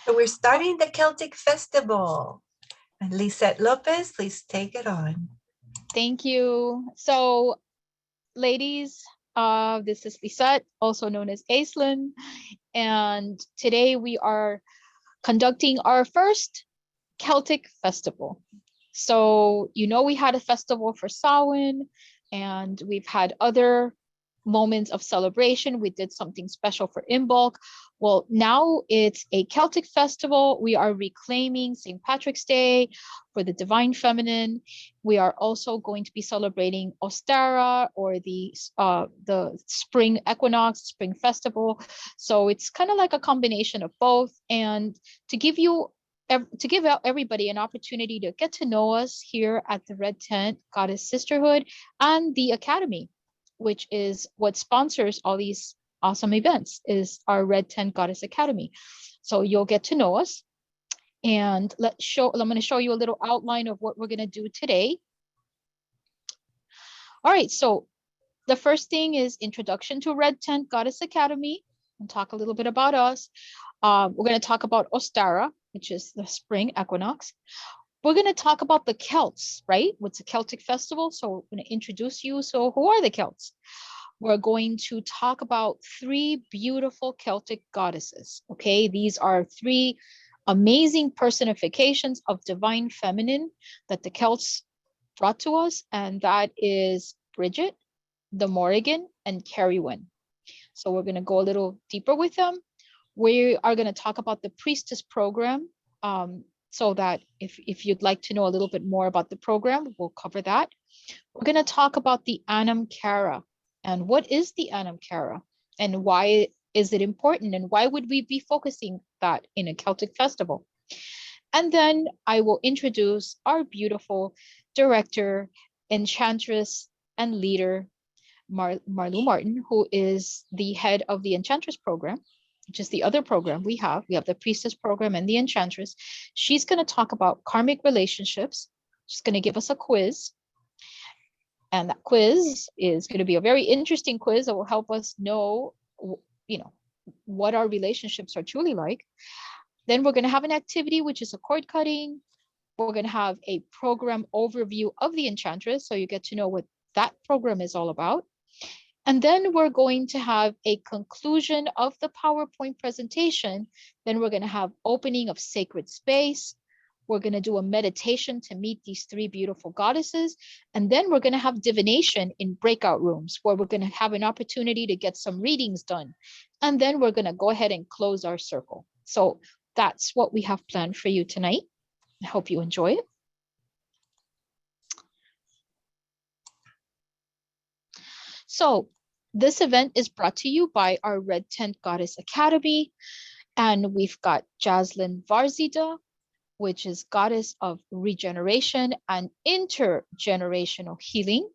So we're starting the Celtic Festival. And Lisette Lopez, please take it on. Thank you. So, ladies, this is Lisette, also known as Aislinn, and today we are conducting our first Celtic Festival. So, we had a festival for Samhain, and we've had other moments of celebration. We did something special for Imbolc. Well, now it's a Celtic festival. We are reclaiming St. Patrick's Day for the Divine Feminine. We are also going to be celebrating Ostara, or the spring equinox, spring festival. So it's kind of like a combination of both. And to give out everybody an opportunity to get to know us here at the Red Tent Goddess Sisterhood and the Academy, which is what sponsors all these awesome events, is our Red Tent Goddess Academy. So you'll get to know us. And I'm going to show you a little outline of what we're going to do today. All right, so the first thing is introduction to Red Tent Goddess Academy, and talk a little bit about us. We're going to talk about Ostara, which is the spring equinox. We're going to talk about the Celts, right? What's a Celtic festival? So we're going to introduce you. So who are the Celts? We're going to talk about 3 beautiful Celtic goddesses, okay? These are 3 amazing personifications of divine feminine that the Celts brought to us, and that is Brighid, the Morrigan, and Cerridwen. So we're going to go a little deeper with them. We are going to talk about the priestess program, so that if you'd like to know a little bit more about the program, we'll cover that. We're going to talk about the Anam Cara, and what is the Anam Cara, and why is it important, and why would we be focusing that in a Celtic festival? And then I will introduce our beautiful director, enchantress, and leader, Marlu Martin, who is the head of the Enchantress program, which is the other program we have. We have the Priestess program and the Enchantress. She's going to talk about karmic relationships. She's going to give us a quiz. And that quiz is going to be a very interesting quiz that will help us know, what our relationships are truly like. Then we're going to have an activity, which is a cord cutting. We're going to have a program overview of the Enchantress, so you get to know what that program is all about. And then we're going to have a conclusion of the PowerPoint presentation. Then we're going to have opening of sacred space. We're going to do a meditation to meet these 3 beautiful goddesses. And then we're going to have divination in breakout rooms, where we're going to have an opportunity to get some readings done. And then we're going to go ahead and close our circle. So that's what we have planned for you tonight. I hope you enjoy it. So this event is brought to you by our Red Tent Goddess Academy. And we've got Jaslyn Varzida, which is goddess of regeneration and intergenerational healing,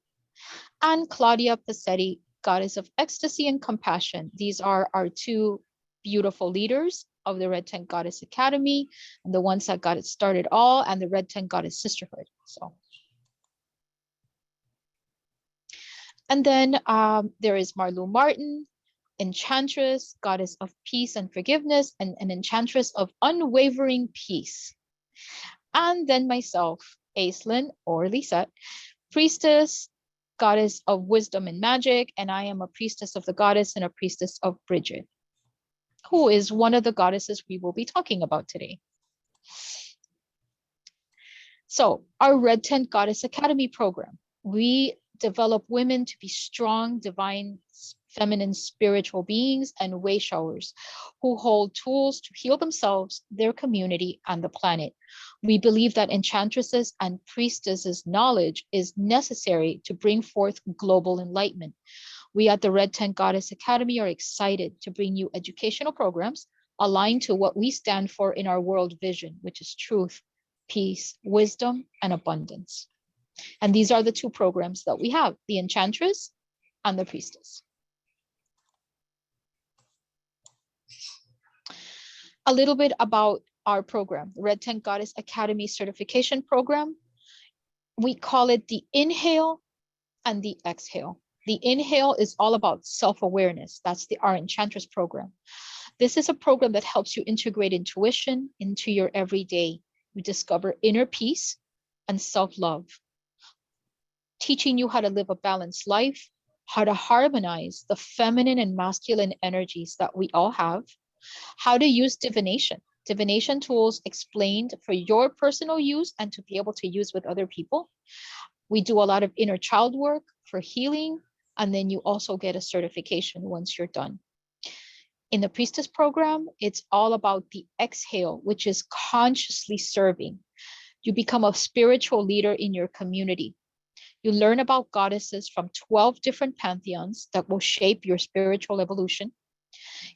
and Claudia Passetti, goddess of ecstasy and compassion. These are our 2 beautiful leaders of the Red Tent Goddess Academy, and the ones that got it started all, and the Red Tent Goddess Sisterhood. And then there is Marlu Martin, enchantress, goddess of peace and forgiveness, and an enchantress of unwavering peace. And then myself, Aislinn, or Lisette, priestess, goddess of wisdom and magic, and I am a priestess of the goddess and a priestess of Brighid, who is one of the goddesses we will be talking about today. So our Red Tent Goddess Academy program, we develop women to be strong, divine, feminine, spiritual beings and way showers who hold tools to heal themselves, their community, and the planet. We believe that enchantresses and priestesses' knowledge is necessary to bring forth global enlightenment. We at the Red Tent Goddess Academy are excited to bring you educational programs aligned to what we stand for in our world vision, which is truth, peace, wisdom, and abundance. And these are the 2 programs that we have, the Enchantress and the Priestess. A little bit about our program, the Red Tent Goddess Academy Certification Program. We call it the inhale and the exhale. The inhale is all about self-awareness. That's our Enchantress program. This is a program that helps you integrate intuition into your everyday. You discover inner peace and self-love, teaching you how to live a balanced life, how to harmonize the feminine and masculine energies that we all have, how to use divination tools explained for your personal use and to be able to use with other people. We do a lot of inner child work for healing, and then you also get a certification once you're done. In the priestess program, it's all about the exhale, which is consciously serving. You become a spiritual leader in your community. You learn about goddesses from 12 different pantheons that will shape your spiritual evolution.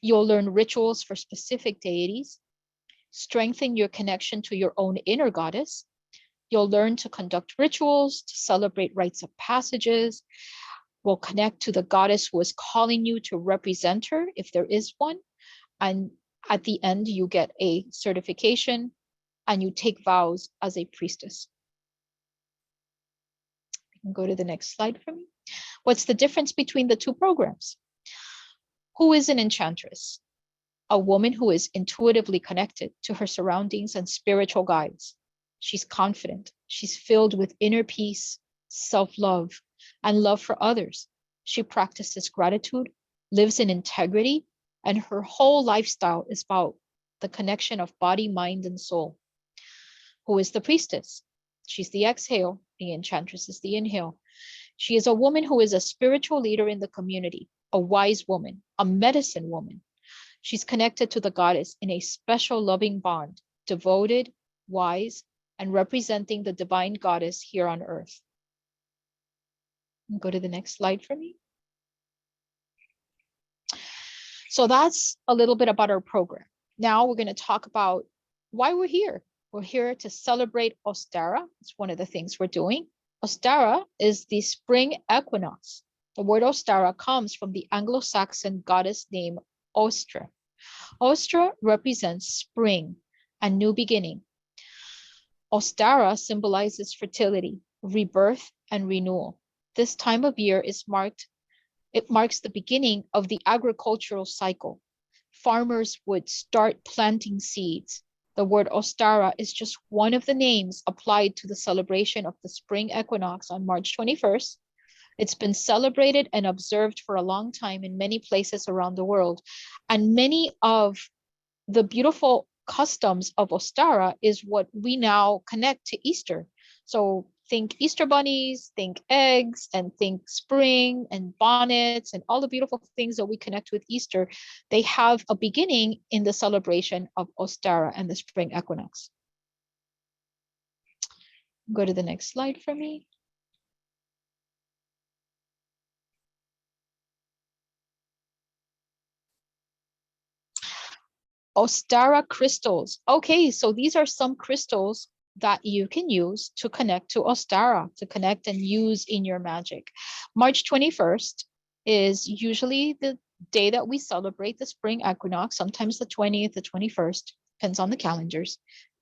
You'll learn rituals for specific deities, strengthen your connection to your own inner goddess. You'll learn to conduct rituals, to celebrate rites of passages. We'll connect to the goddess who is calling you to represent her, if there is one. And at the end, you get a certification and you take vows as a priestess. You can go to the next slide for me. What's the difference between the two programs? Who is an enchantress? A woman who is intuitively connected to her surroundings and spiritual guides. She's confident. She's filled with inner peace, self-love, and love for others. She practices gratitude, lives in integrity, and her whole lifestyle is about the connection of body, mind, and soul. Who is the priestess? She's the exhale. The enchantress is the inhale. She is a woman who is a spiritual leader in the community, a wise woman, a medicine woman. She's connected to the goddess in a special loving bond, devoted, wise, and representing the divine goddess here on earth. Go to the next slide for me. So that's a little bit about our program. Now we're going to talk about why we're here. We're here to celebrate Ostara. It's one of the things we're doing. Ostara is the spring equinox. The word Ostara comes from the Anglo-Saxon goddess name Ostra. Ostra represents spring and new beginning. Ostara symbolizes fertility, rebirth, and renewal. This time of year marks the beginning of the agricultural cycle. Farmers would start planting seeds. The word Ostara is just one of the names applied to the celebration of the spring equinox on March 21st. It's been celebrated and observed for a long time in many places around the world. And many of the beautiful customs of Ostara is what we now connect to Easter. So think Easter bunnies, think eggs, and think spring and bonnets and all the beautiful things that we connect with Easter. They have a beginning in the celebration of Ostara and the spring equinox. Go to the next slide for me. Ostara crystals. Okay, so these are some crystals that you can use to connect to Ostara, to connect and use in your magic. March 21st is usually the day that we celebrate the spring equinox, sometimes the 20th, the 21st, depends on the calendars.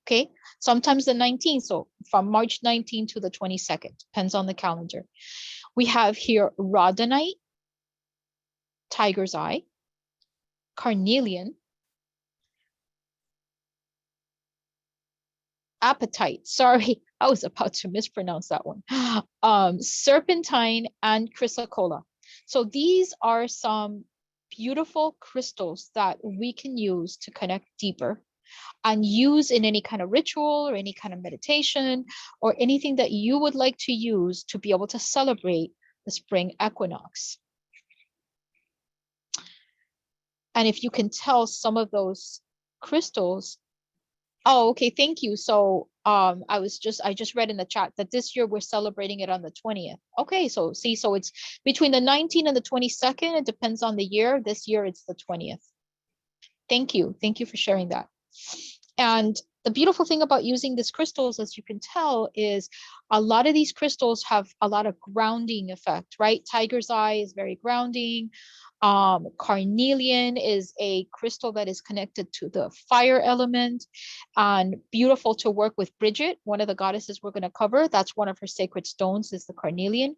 Okay, sometimes the 19th, so from March 19th to the 22nd, depends on the calendar. We have here rhodonite, tiger's eye, carnelian, apatite. Sorry, I was about to mispronounce that one. Serpentine and chrysocolla. So these are some beautiful crystals that we can use to connect deeper and use in any kind of ritual or any kind of meditation or anything that you would like to use to be able to celebrate the spring equinox. And if you can tell some of those crystals. Oh, okay, thank you. So I just read in the chat that this year we're celebrating it on the 20th. Okay, so see, so it's between the 19th and the 22nd. It depends on the year. This year it's the 20th. Thank you. Thank you for sharing that. And the beautiful thing about using these crystals, as you can tell, is a lot of these crystals have a lot of grounding effect, right? Tiger's eye is very grounding. Carnelian is a crystal that is connected to the fire element and beautiful to work with Brighid, one of the goddesses we're going to cover. That's one of her sacred stones is the carnelian.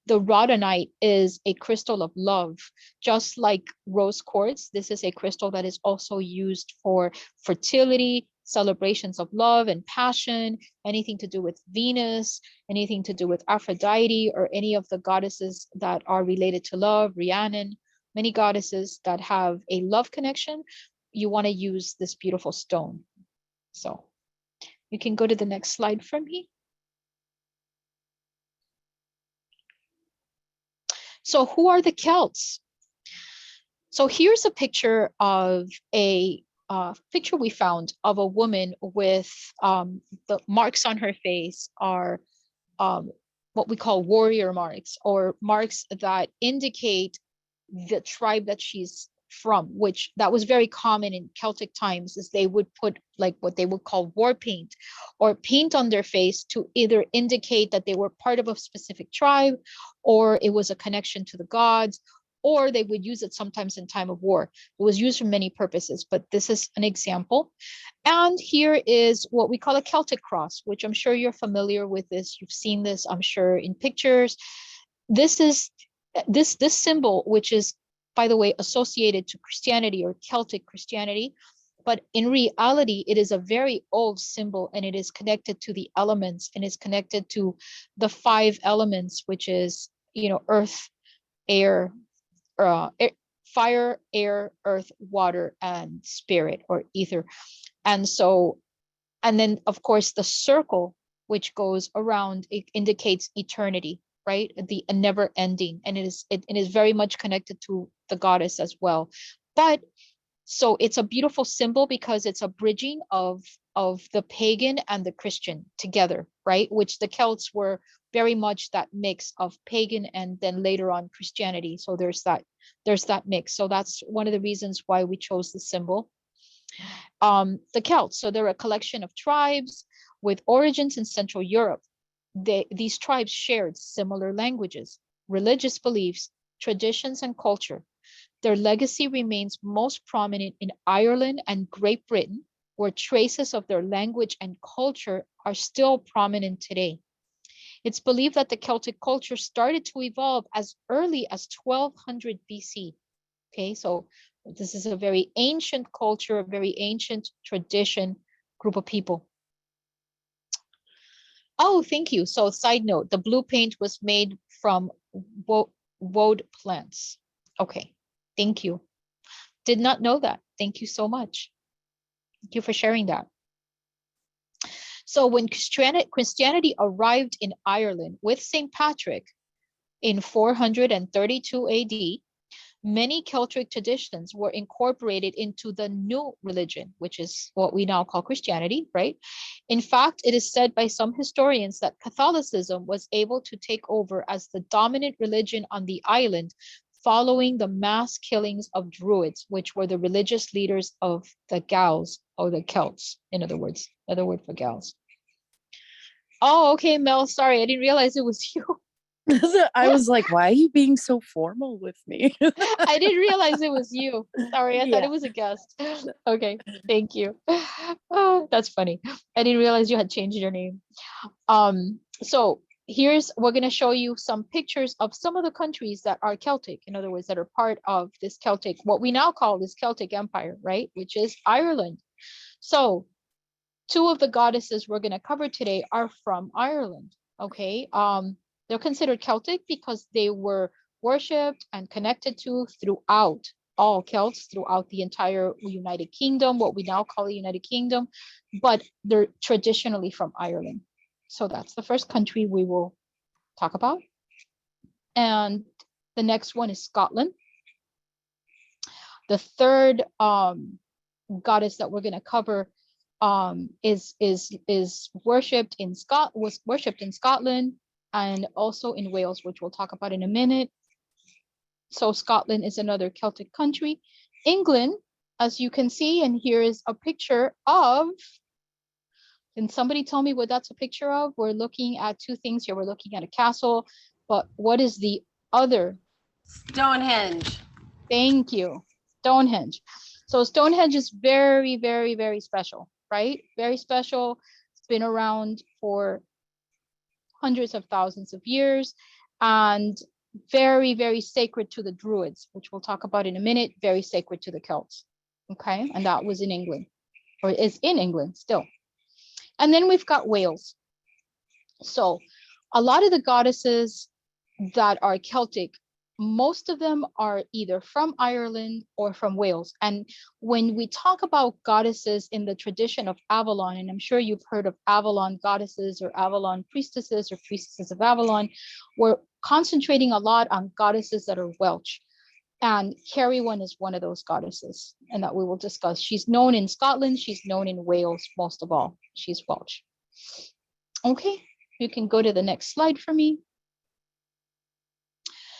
The rhodonite is a crystal of love, just like rose quartz. This is a crystal that is also used for fertility, celebrations of love and passion, anything to do with Venus, anything to do with Aphrodite, or any of the goddesses that are related to love, Rhiannon, many goddesses that have a love connection. You want to use this beautiful stone. So you can go to the next slide for me. So who are the Celts? So here's a picture of a picture we found of a woman with the marks on her face are what we call warrior marks, or marks that indicate the tribe that she's from, which that was very common in Celtic times, is they would put like what they would call war paint or paint on their face to either indicate that they were part of a specific tribe, or it was a connection to the gods, or they would use it sometimes in time of war. It was used for many purposes, but this is an example. And here is what we call a Celtic cross, which I'm sure you're familiar with this. You've seen this, I'm sure, in pictures. This is this symbol, which is, by the way, associated to Christianity or Celtic Christianity, but in reality, it is a very old symbol, and it is connected to the elements, and is connected to the 5 elements, which is, earth, air, fire, air, earth, water, and spirit or ether. And so, and then of course the circle which goes around, it indicates eternity, right? The never ending, and it is very much connected to the goddess as well. But so it's a beautiful symbol because it's a bridging of the pagan and the Christian together, right? Which the Celts were very much that mix of pagan and then later on Christianity. So there's that mix. So that's one of the reasons why we chose the symbol. The Celts, so they're a collection of tribes with origins in Central Europe. These tribes shared similar languages, religious beliefs, traditions, and culture. Their legacy remains most prominent in Ireland and Great Britain, where traces of their language and culture are still prominent today. It's believed that the Celtic culture started to evolve as early as 1200 BC. Okay, so this is a very ancient culture, a very ancient tradition, group of people. Oh, thank you. So side note, the blue paint was made from woad plants. Okay, thank you. Did not know that. Thank you so much. Thank you for sharing that. So when Christianity arrived in Ireland with St. Patrick in 432 AD, many Celtic traditions were incorporated into the new religion, which is what we now call Christianity, right? In fact, it is said by some historians that Catholicism was able to take over as the dominant religion on the island following the mass killings of Druids, which were the religious leaders of the Gauls, or the Celts, in other words, another word for Gauls. Oh, okay, Mel, sorry, I didn't realize it was you. I was like, why are you being so formal with me? I didn't realize it was you. Sorry, I thought it was a guest. Okay, thank you. Oh, that's funny. I didn't realize you had changed your name. So we're going to show you some pictures of some of the countries that are Celtic, in other words, that are part of this Celtic, what we now call this Celtic Empire, right? Which is Ireland. So 2 of the goddesses we're going to cover today are from Ireland, okay? They're considered Celtic because they were worshipped and connected to throughout all Celts, throughout the entire United Kingdom, what we now call the United Kingdom, but they're traditionally from Ireland. So that's the first country we will talk about. And the next one is Scotland. The third goddess that we're going to cover was worshipped in Scotland and also in Wales, which we'll talk about in a minute. So Scotland is another Celtic country. England, as you can see, and here is a picture of, can somebody tell me what that's a picture of? We're looking at 2 things here. We're looking at a castle, but what is the other? Stonehenge. Thank you, Stonehenge. So Stonehenge is very, very, very special, right? Very special. It's been around for hundreds of thousands of years. and very, very sacred to the Druids, which we'll talk about in a minute, very sacred to the Celts. Okay, and that was in England, or is in England still. And then we've got Wales. So a lot of the goddesses that are Celtic, most of them are either from Ireland or from Wales. And when we talk about goddesses in the tradition of Avalon, and I'm sure you've heard of Avalon goddesses or Avalon priestesses or priestesses of Avalon, we're concentrating a lot on goddesses that are Welsh. And Cerridwen is one of those goddesses, and that we will discuss. She's known in Scotland, she's known in Wales most of all. She's Welsh. Okay, you can go to the next slide for me.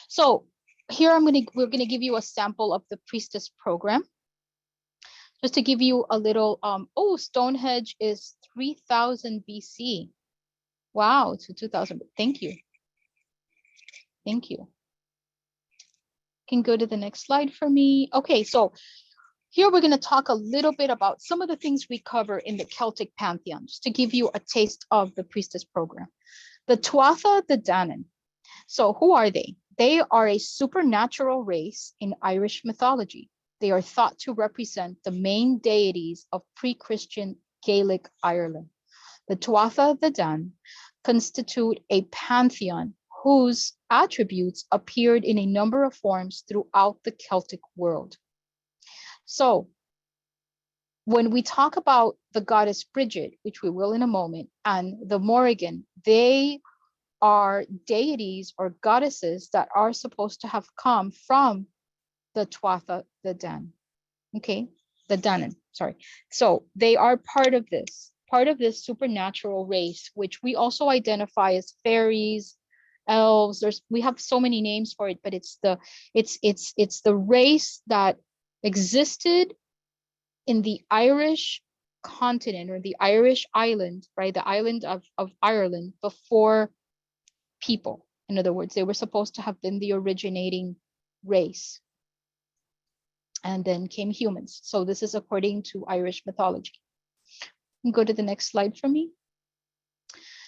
So here we're gonna give you a sample of the priestess program. Just to give you a little, oh, Stonehenge is 3000 BC. Wow, to 2000, thank you. Thank you. Can go to the next slide for me. Okay, so here we're gonna talk a little bit about some of the things we cover in the Celtic pantheon, just to give you a taste of the priestess program. The Tuatha De Danann. So who are they? They are a supernatural race in Irish mythology. They are thought to represent the main deities of pre-Christian Gaelic Ireland. The Tuatha De Danann constitute a pantheon whose attributes appeared in a number of forms throughout the Celtic world. So when we talk about the goddess Brighid, which we will in a moment, and the Morrigan, they are deities or goddesses that are supposed to have come from the Tuatha De Danann. Okay, the Danann, sorry. So they are part of this supernatural race, which we also identify as fairies, elves. We have so many names for it, but it's the race that existed in the Irish continent, or the Irish island, right? The island of Ireland before people. In other words, they were supposed to have been the originating race. And then came humans. So this is according to Irish mythology. Go to the next slide for me.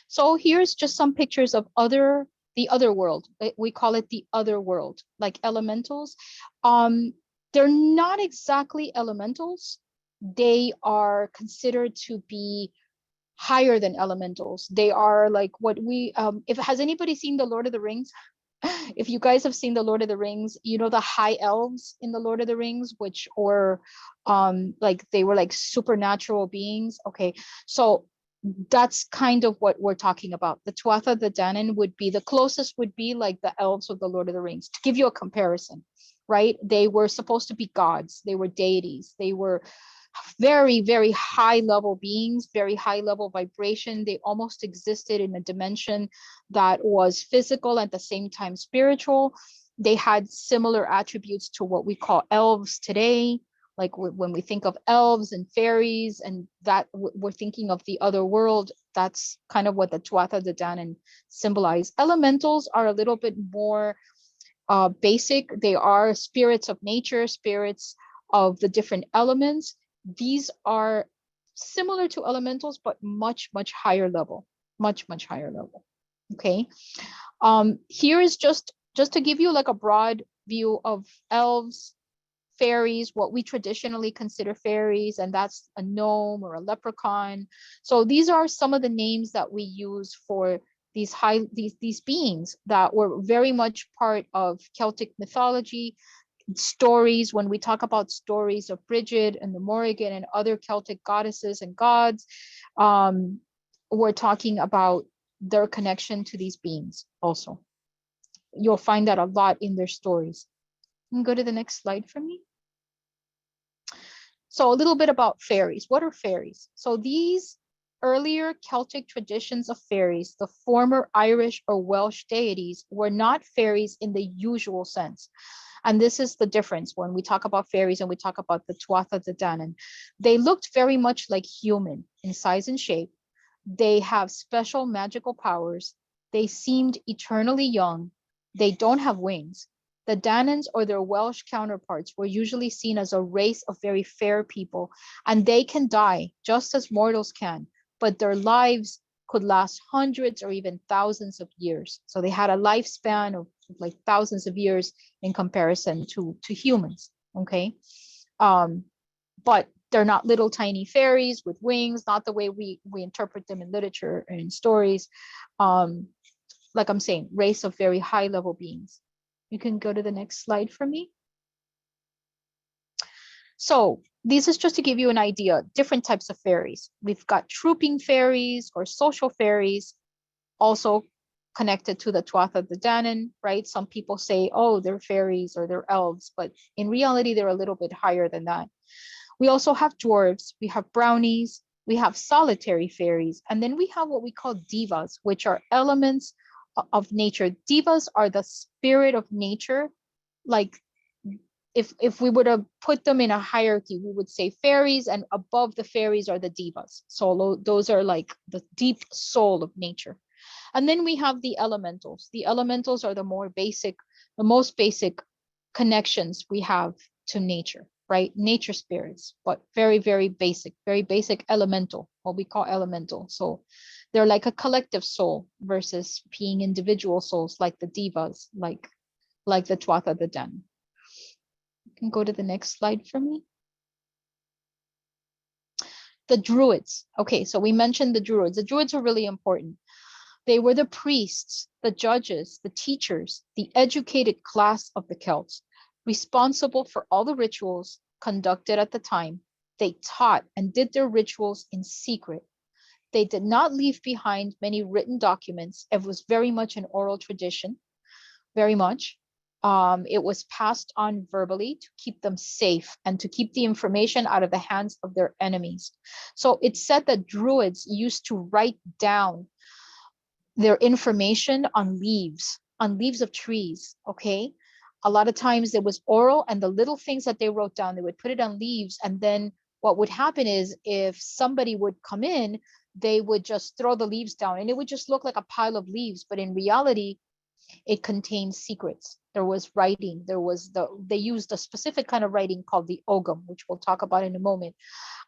So here's just some pictures of the other world. We call it the other world, like elementals. They're not exactly elementals. They are considered to be higher than elementals. They are like what we, has anybody seen the Lord of the Rings? If you guys have seen the Lord of the Rings, you know the high elves in the Lord of the Rings, which or like they were like supernatural beings. Okay, so that's kind of what we're talking about. The Tuatha De Danann would be the closest, would be like the elves of the Lord of the Rings, to give you a comparison, right? They were supposed to be gods. They were deities. They were very, very high level beings, very high level vibration. They almost existed in a dimension that was physical at the same time spiritual. They had similar attributes to what we call elves today. Like when we think of elves and fairies, and that we're thinking of the other world, that's kind of what the Tuatha De Danann symbolize. Elementals are a little bit more basic. They are spirits of nature, spirits of the different elements. These are similar to elementals, but much, much higher level, much, much higher level. Okay. Here is just to give you like a broad view of elves, fairies, what we traditionally consider fairies, and that's a gnome or a leprechaun. So these are some of the names that we use for these beings that were very much part of Celtic mythology. Stories, when we talk about stories of Brighid and the Morrigan and other Celtic goddesses and gods, we're talking about their connection to these beings also. You'll find that a lot in their stories. Go to the next slide for me. So a little bit about fairies. What are fairies? So these earlier Celtic traditions of fairies, the former Irish or Welsh deities, were not fairies in the usual sense. And this is the difference when we talk about fairies and we talk about the Tuatha De Danann. They looked very much like human in size and shape. They have special magical powers. They seemed eternally young. They don't have wings. The Danans or their Welsh counterparts were usually seen as a race of very fair people, and they can die just as mortals can, but their lives could last hundreds or even thousands of years. So they had a lifespan of like thousands of years in comparison to humans. Okay. But they're not little tiny fairies with wings, not the way we interpret them in literature and in stories. Like I'm saying, race of very high level beings. You can go to the next slide for me. So this is just to give you an idea, different types of fairies. We've got trooping fairies or social fairies, also connected to the Tuatha De Danann, right? Some people say, oh, they're fairies or they're elves, but in reality, they're a little bit higher than that. We also have dwarves, we have brownies, we have solitary fairies, and then we have what we call divas, which are elements of nature. Divas are the spirit of nature. Like if we would have put them in a hierarchy, we would say fairies, and above the fairies are the divas. So those are like the deep soul of nature. And then we have the elementals. The elementals are the most basic connections we have to nature, right? Nature spirits, but very, very basic elemental, what we call elemental. So they're like a collective soul versus being individual souls like the divas, like the Tuatha De Danann. You can go to the next slide for me. The Druids. Okay, so we mentioned the Druids. The Druids are really important. They were the priests, the judges, the teachers, the educated class of the Celts, responsible for all the rituals conducted at the time. They taught and did their rituals in secret. They did not leave behind many written documents. It was very much an oral tradition, very much. It was passed on verbally to keep them safe and to keep the information out of the hands of their enemies. So it's said that Druids used to write down their information on leaves of trees, okay? A lot of times it was oral, and the little things that they wrote down, they would put it on leaves, and then what would happen is if somebody would come in, they would just throw the leaves down, and it would just look like a pile of leaves, but in reality, it contained secrets. There was writing, they used a specific kind of writing called the Ogham, which we'll talk about in a moment.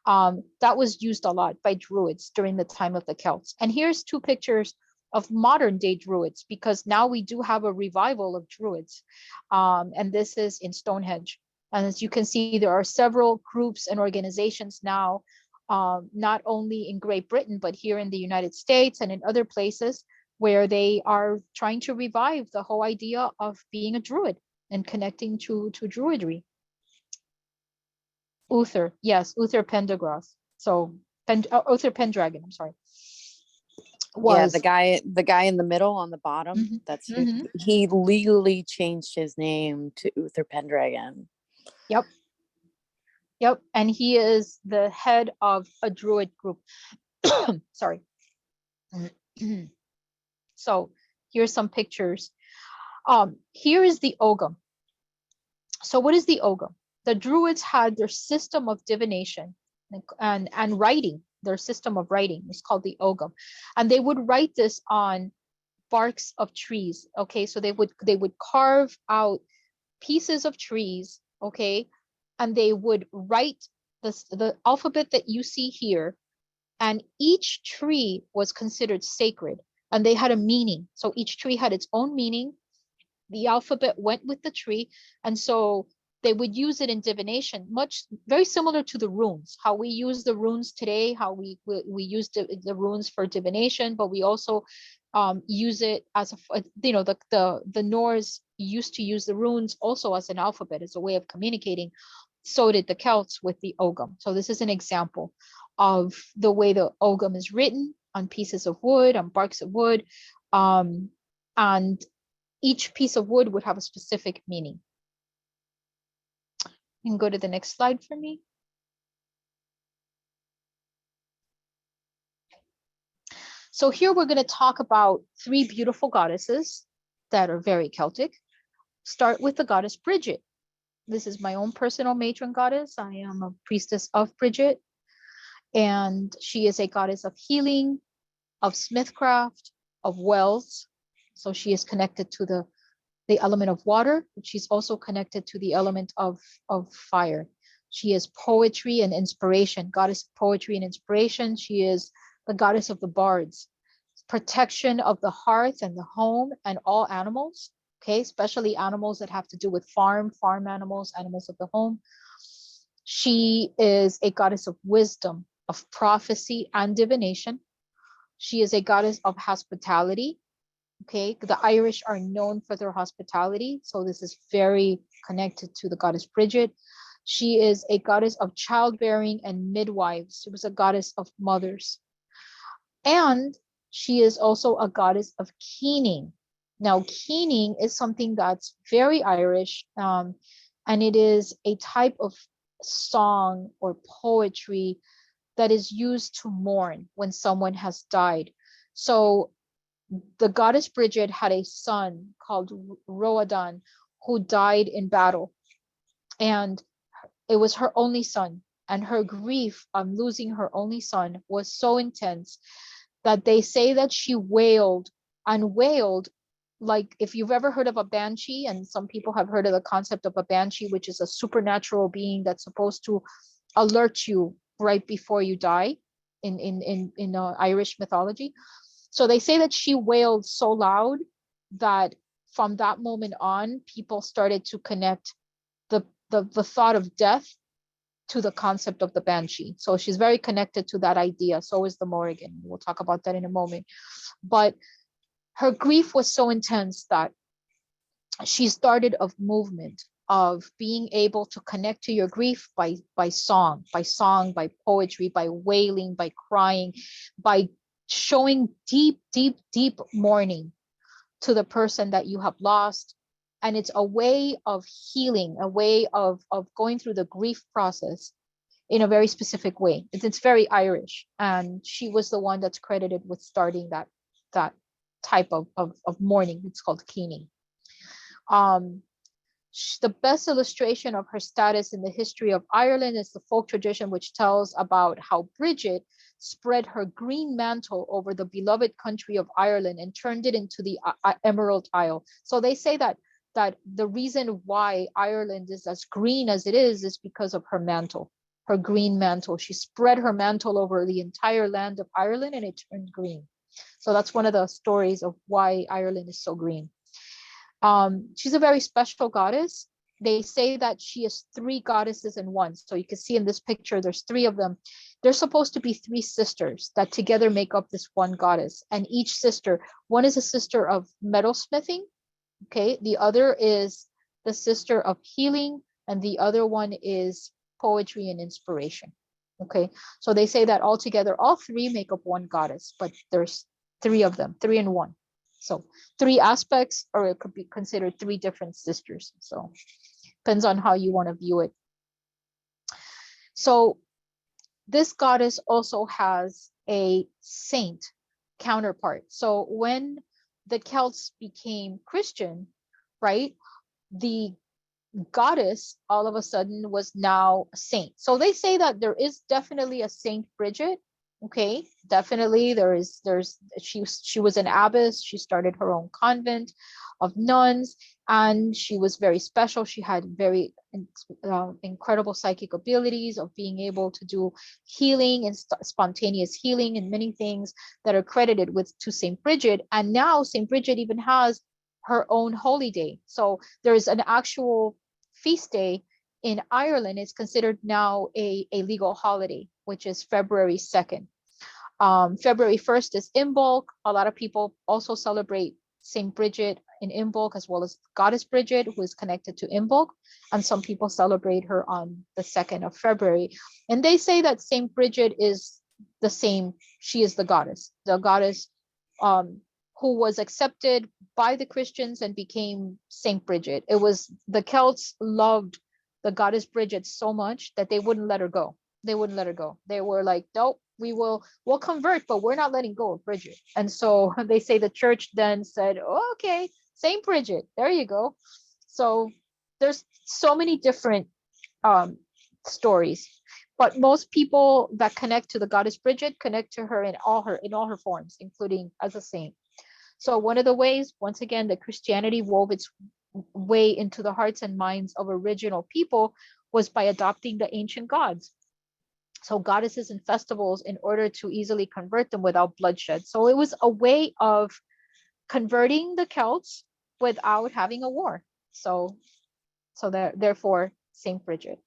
That was used a lot by Druids during the time of the Celts. And here's two pictures of modern day Druids, because now we do have a revival of Druids. And this is in Stonehenge. And as you can see, there are several groups and organizations now, not only in Great Britain, but here in the United States and in other places, where they are trying to revive the whole idea of being a Druid and connecting to Druidry. Uther, yes, Uther Pendergrass. So Uther Pendragon, I'm sorry. Yeah, the guy in the middle on the bottom, that's he legally changed his name to Uther Pendragon. Yep, and he is the head of a Druid group. Sorry. So here's some pictures. Here is the Ogham. So what is the Ogham? The Druids had their system of divination and writing. Their system of writing is called the Ogham, and they would write this on barks of trees. Okay, so they would carve out pieces of trees. Okay, and they would write the alphabet that you see here, and each tree was considered sacred, and they had a meaning. So each tree had its own meaning. The alphabet went with the tree, and so they would use it in divination, very similar to the runes, how we use the runes today, how we use the runes for divination, but we also use it as the Norse used to use the runes also as an alphabet, as a way of communicating. So did the Celts with the Ogham. So this is an example of the way the Ogham is written on pieces of wood, on barks of wood, and each piece of wood would have a specific meaning. You can go to the next slide for me. So here we're going to talk about three beautiful goddesses that are very Celtic. Start with the goddess Brighid. This is my own personal matron goddess. I am a priestess of Brighid, and she is a goddess of healing, of smithcraft, of wells. So she is connected to the element of water, but she's also connected to the element of fire. She is poetry and inspiration, goddess of poetry and inspiration. She is the goddess of the bards. protection of the hearth and the home and all animals, okay, especially animals that have to do with farm animals, animals of the home. She is a goddess of wisdom, of prophecy and divination. She is a goddess of hospitality. Okay, the Irish are known for their hospitality, so this is very connected to the goddess Brighid. She is a goddess of childbearing and midwives. She was a goddess of mothers. And she is also a goddess of keening. Now, keening is something that's very Irish, and it is a type of song or poetry that is used to mourn when someone has died. So the goddess Brighid had a son called Roadan who died in battle, and it was her only son, and her grief on losing her only son was so intense that they say that she wailed and wailed. Like, if you've ever heard of a banshee, and some people have heard of the concept of a banshee, which is a supernatural being that's supposed to alert you right before you die in Irish mythology. So they say that she wailed so loud that from that moment on, people started to connect the thought of death to the concept of the banshee. So she's very connected to that idea. So is the Morrigan. We'll talk about that in a moment. But her grief was so intense that she started a movement of being able to connect to your grief by song, by poetry, by wailing, by crying, by showing deep mourning to the person that you have lost. And it's a way of healing, a way of going through the grief process in a very specific way. It's very Irish, and she was the one that's credited with starting that type of mourning. It's called keening. The best illustration of her status in the history of Ireland is the folk tradition, which tells about how Brighid spread her green mantle over the beloved country of Ireland and turned it into the Emerald Isle. So they say that the reason why Ireland is as green as it is because of her mantle, her green mantle. She spread her mantle over the entire land of Ireland and it turned green. So that's one of the stories of why Ireland is so green. She's a very special goddess. They say that she is 3 goddesses in one. So you can see in this picture, there's 3 of them. They're supposed to be 3 sisters that together make up this one goddess. And each sister, one is a sister of metalsmithing. Okay, the other is the sister of healing, and the other one is poetry and inspiration. Okay, so they say that all together, all 3 make up one goddess, but there's 3 of them, 3 in 1. So 3 aspects, or it could be considered 3 different sisters. So depends on how you want to view it. So this goddess also has a saint counterpart. So when the Celts became Christian, right, the goddess all of a sudden was now a saint. So they say that there is definitely a Saint Brighid. Okay, definitely she was an abbess. She started her own convent of nuns, and she was very special. She had very incredible psychic abilities of being able to do healing and spontaneous healing and many things that are credited to Saint Brighid. And now Saint Brighid even has her own holy day. So there is an actual feast day in Ireland. It's considered now a legal holiday, which is February 2nd. February 1st is Imbolc. A lot of people also celebrate Saint Brighid in Imbolc, as well as Goddess Brighid, who is connected to Imbolc. And some people celebrate her on the 2nd of February. And they say that Saint Brighid is the same. She is the goddess who was accepted by the Christians and became Saint Brighid. It was the Celts loved the goddess Brighid so much that they wouldn't let her go. They wouldn't let her go. They were like, nope, we'll convert, but we're not letting go of Brighid. And so they say the church then said, oh, okay, Saint Brighid, there you go. So there's so many different stories, but most people that connect to the goddess Brighid connect to her in all her forms, including as a saint. So one of the ways, once again, that Christianity wove its way into the hearts and minds of original people was by adopting the ancient gods. So goddesses and festivals in order to easily convert them without bloodshed. So it was a way of converting the Celts without having a war. So therefore, Saint Bridget.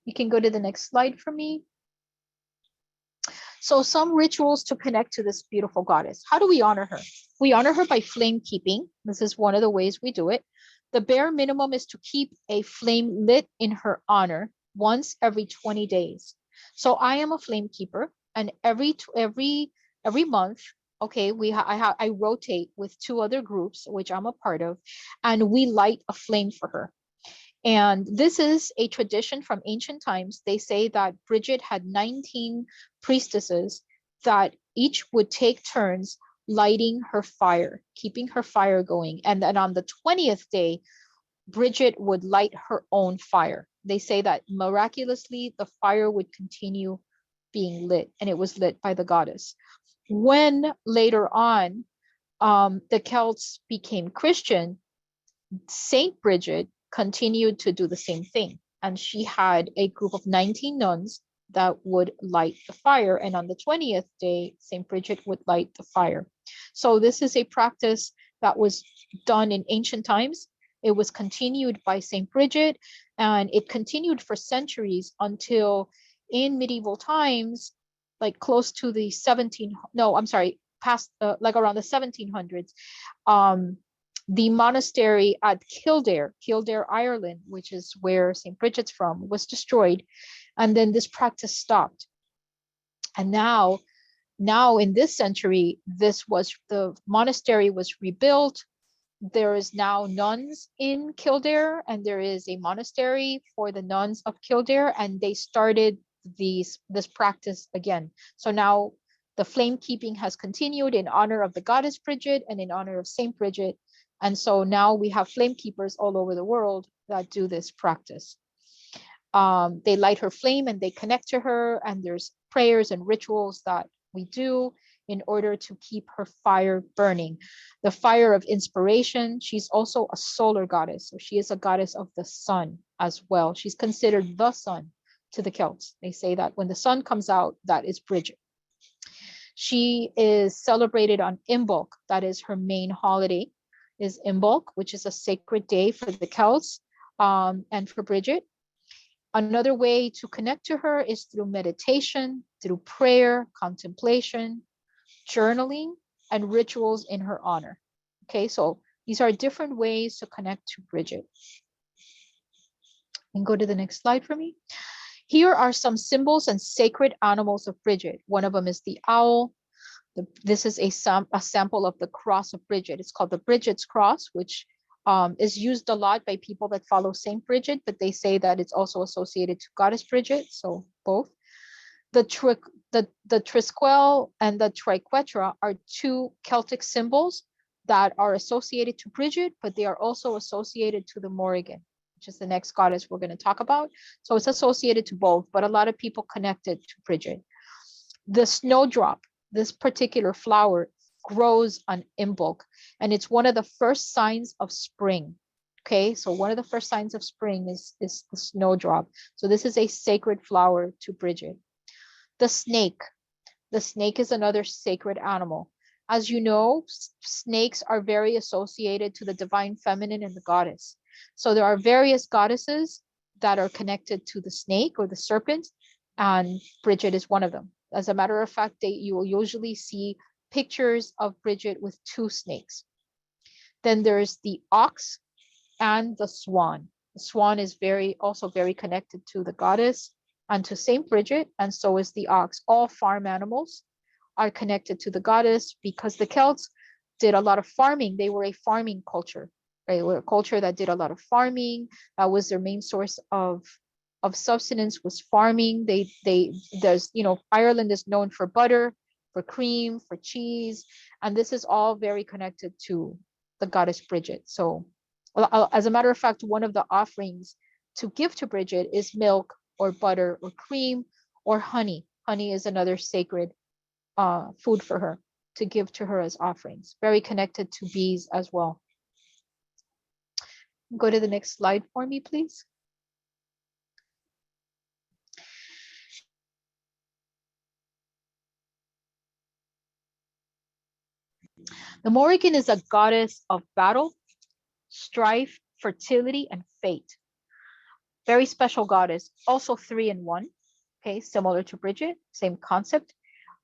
You can go to the next slide for me. So some rituals to connect to this beautiful goddess. How do we honor her? We honor her by flame keeping. This is one of the ways we do it. The bare minimum is to keep a flame lit in her honor once every 20 days. So I am a flame keeper, and every month, okay, I rotate with 2 other groups, which I'm a part of, and we light a flame for her. And this is a tradition from ancient times. They say that Bridget had 19 priestesses that each would take turns lighting her fire, keeping her fire going. And then on the 20th day, Bridget would light her own fire. They say that miraculously, the fire would continue being lit, and it was lit by the goddess. When later on, the Celts became Christian, Saint Bridget continued to do the same thing. And she had a group of 19 nuns that would light the fire. And on the 20th day, Saint Bridget would light the fire. So this is a practice that was done in ancient times. It was continued by Saint Bridget, and it continued for centuries until in medieval times, like close to the past like around the 1700s, the monastery at Kildare, Ireland, which is where St. Bridget's from, was destroyed. And then this practice stopped. And now in this century, the monastery was rebuilt. There is now nuns in Kildare, and there is a monastery for the nuns of Kildare, and they started this practice again. So now the flame keeping has continued in honor of the goddess Bridget and in honor of Saint Bridget. And so now we have flame keepers all over the world that do this practice. They light her flame and they connect to her, and there's prayers and rituals that we do in order to keep her fire burning. The fire of inspiration. She's also a solar goddess. So she is a goddess of the sun as well. She's considered the sun to the Celts. They say that when the sun comes out, that is Bridget. She is celebrated on Imbolc. That is her main holiday, is Imbolc, which is a sacred day for the Celts and for Bridget. Another way to connect to her is through meditation, through prayer, contemplation, journaling, and rituals in her honor. Okay, so these are different ways to connect to Bridget. And go to the next slide for me. Here are some symbols and sacred animals of Bridget. One of them is the owl. This is a sample of the cross of Bridget. It's called the Bridget's cross, which is used a lot by people that follow Saint Bridget, but they say that it's also associated to Goddess Bridget, so both. The Trisquel and the Triquetra are 2 Celtic symbols that are associated to Bridget, but they are also associated to the Morrigan, which is the next goddess we're going to talk about. So it's associated to both, but a lot of people connect it to Bridget. The snowdrop, this particular flower, grows on Imbolc, and it's one of the first signs of spring. Okay, so one of the first signs of spring is the snowdrop. So this is a sacred flower to Bridget. The snake is another sacred animal. As you know, snakes are very associated to the divine feminine and the goddess. So there are various goddesses that are connected to the snake or the serpent, and Bridget is one of them. As a matter of fact, you will usually see pictures of Bridget with 2 snakes. Then there's the ox and the swan. The swan is also very connected to the goddess and to Saint Bridget, and so is the ox. All farm animals are connected to the goddess because the Celts did a lot of farming. They were a farming culture. Right? They were a culture that did a lot of farming. That was their main source of subsistence, was farming. Ireland is known for butter, for cream, for cheese, and this is all very connected to the goddess Bridget. So as a matter of fact, one of the offerings to give to Bridget is milk or butter or cream or honey. Honey is another sacred food for her to give to her as offerings, very connected to bees as well. Go to the next slide for me, please. The Morrigan is a goddess of battle, strife, fertility, and fate. Very special goddess, also 3 in 1. Okay, similar to Brighid, same concept.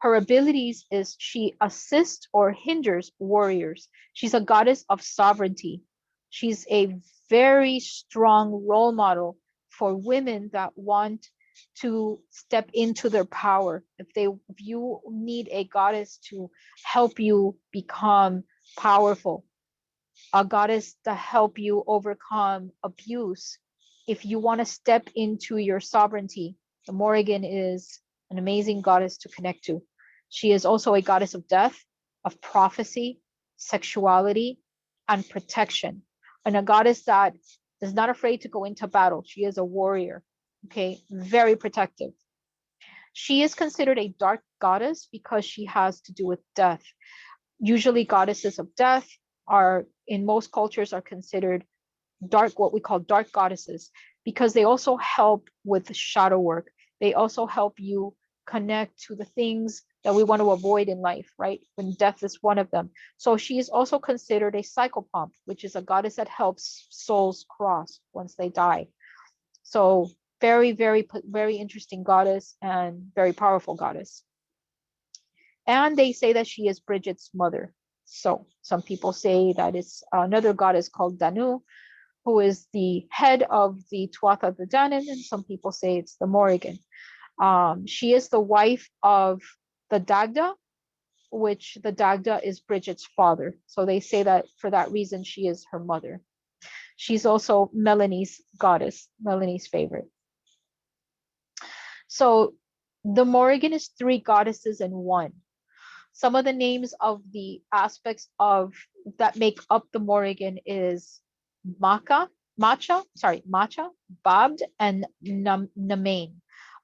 Her abilities is she assists or hinders warriors. She's a goddess of sovereignty. She's a very strong role model for women that want to step into their power. If you need a goddess to help you become powerful, a goddess to help you overcome abuse, if you want to step into your sovereignty, the Morrigan is an amazing goddess to connect to. She is also a goddess of death, of prophecy, sexuality, and protection, and a goddess that is not afraid to go into battle. She is a warrior, okay, very protective. She is considered a dark goddess because she has to do with death. Usually goddesses of death are, in most cultures, are considered dark, what we call dark goddesses, because they also help with shadow work. They also help you connect to the things that we want to avoid in life, right? When death is one of them. So she is also considered a psychopomp, which is a goddess that helps souls cross once they die. So very, very interesting goddess and very powerful goddess. And they say that she is Brigid's mother. So some people say that it's another goddess called Danu, who is the head of the Tuatha De Danann, and some people say it's the Morrigan. She is the wife of the Dagda, which the Dagda is Brigid's father. So they say that for that reason, she is her mother. She's also Melanie's goddess, Melanie's favorite. So the Morrigan is 3 goddesses in 1. Some of the names of the aspects of that make up the Morrigan is Macha, Babd, and Namain.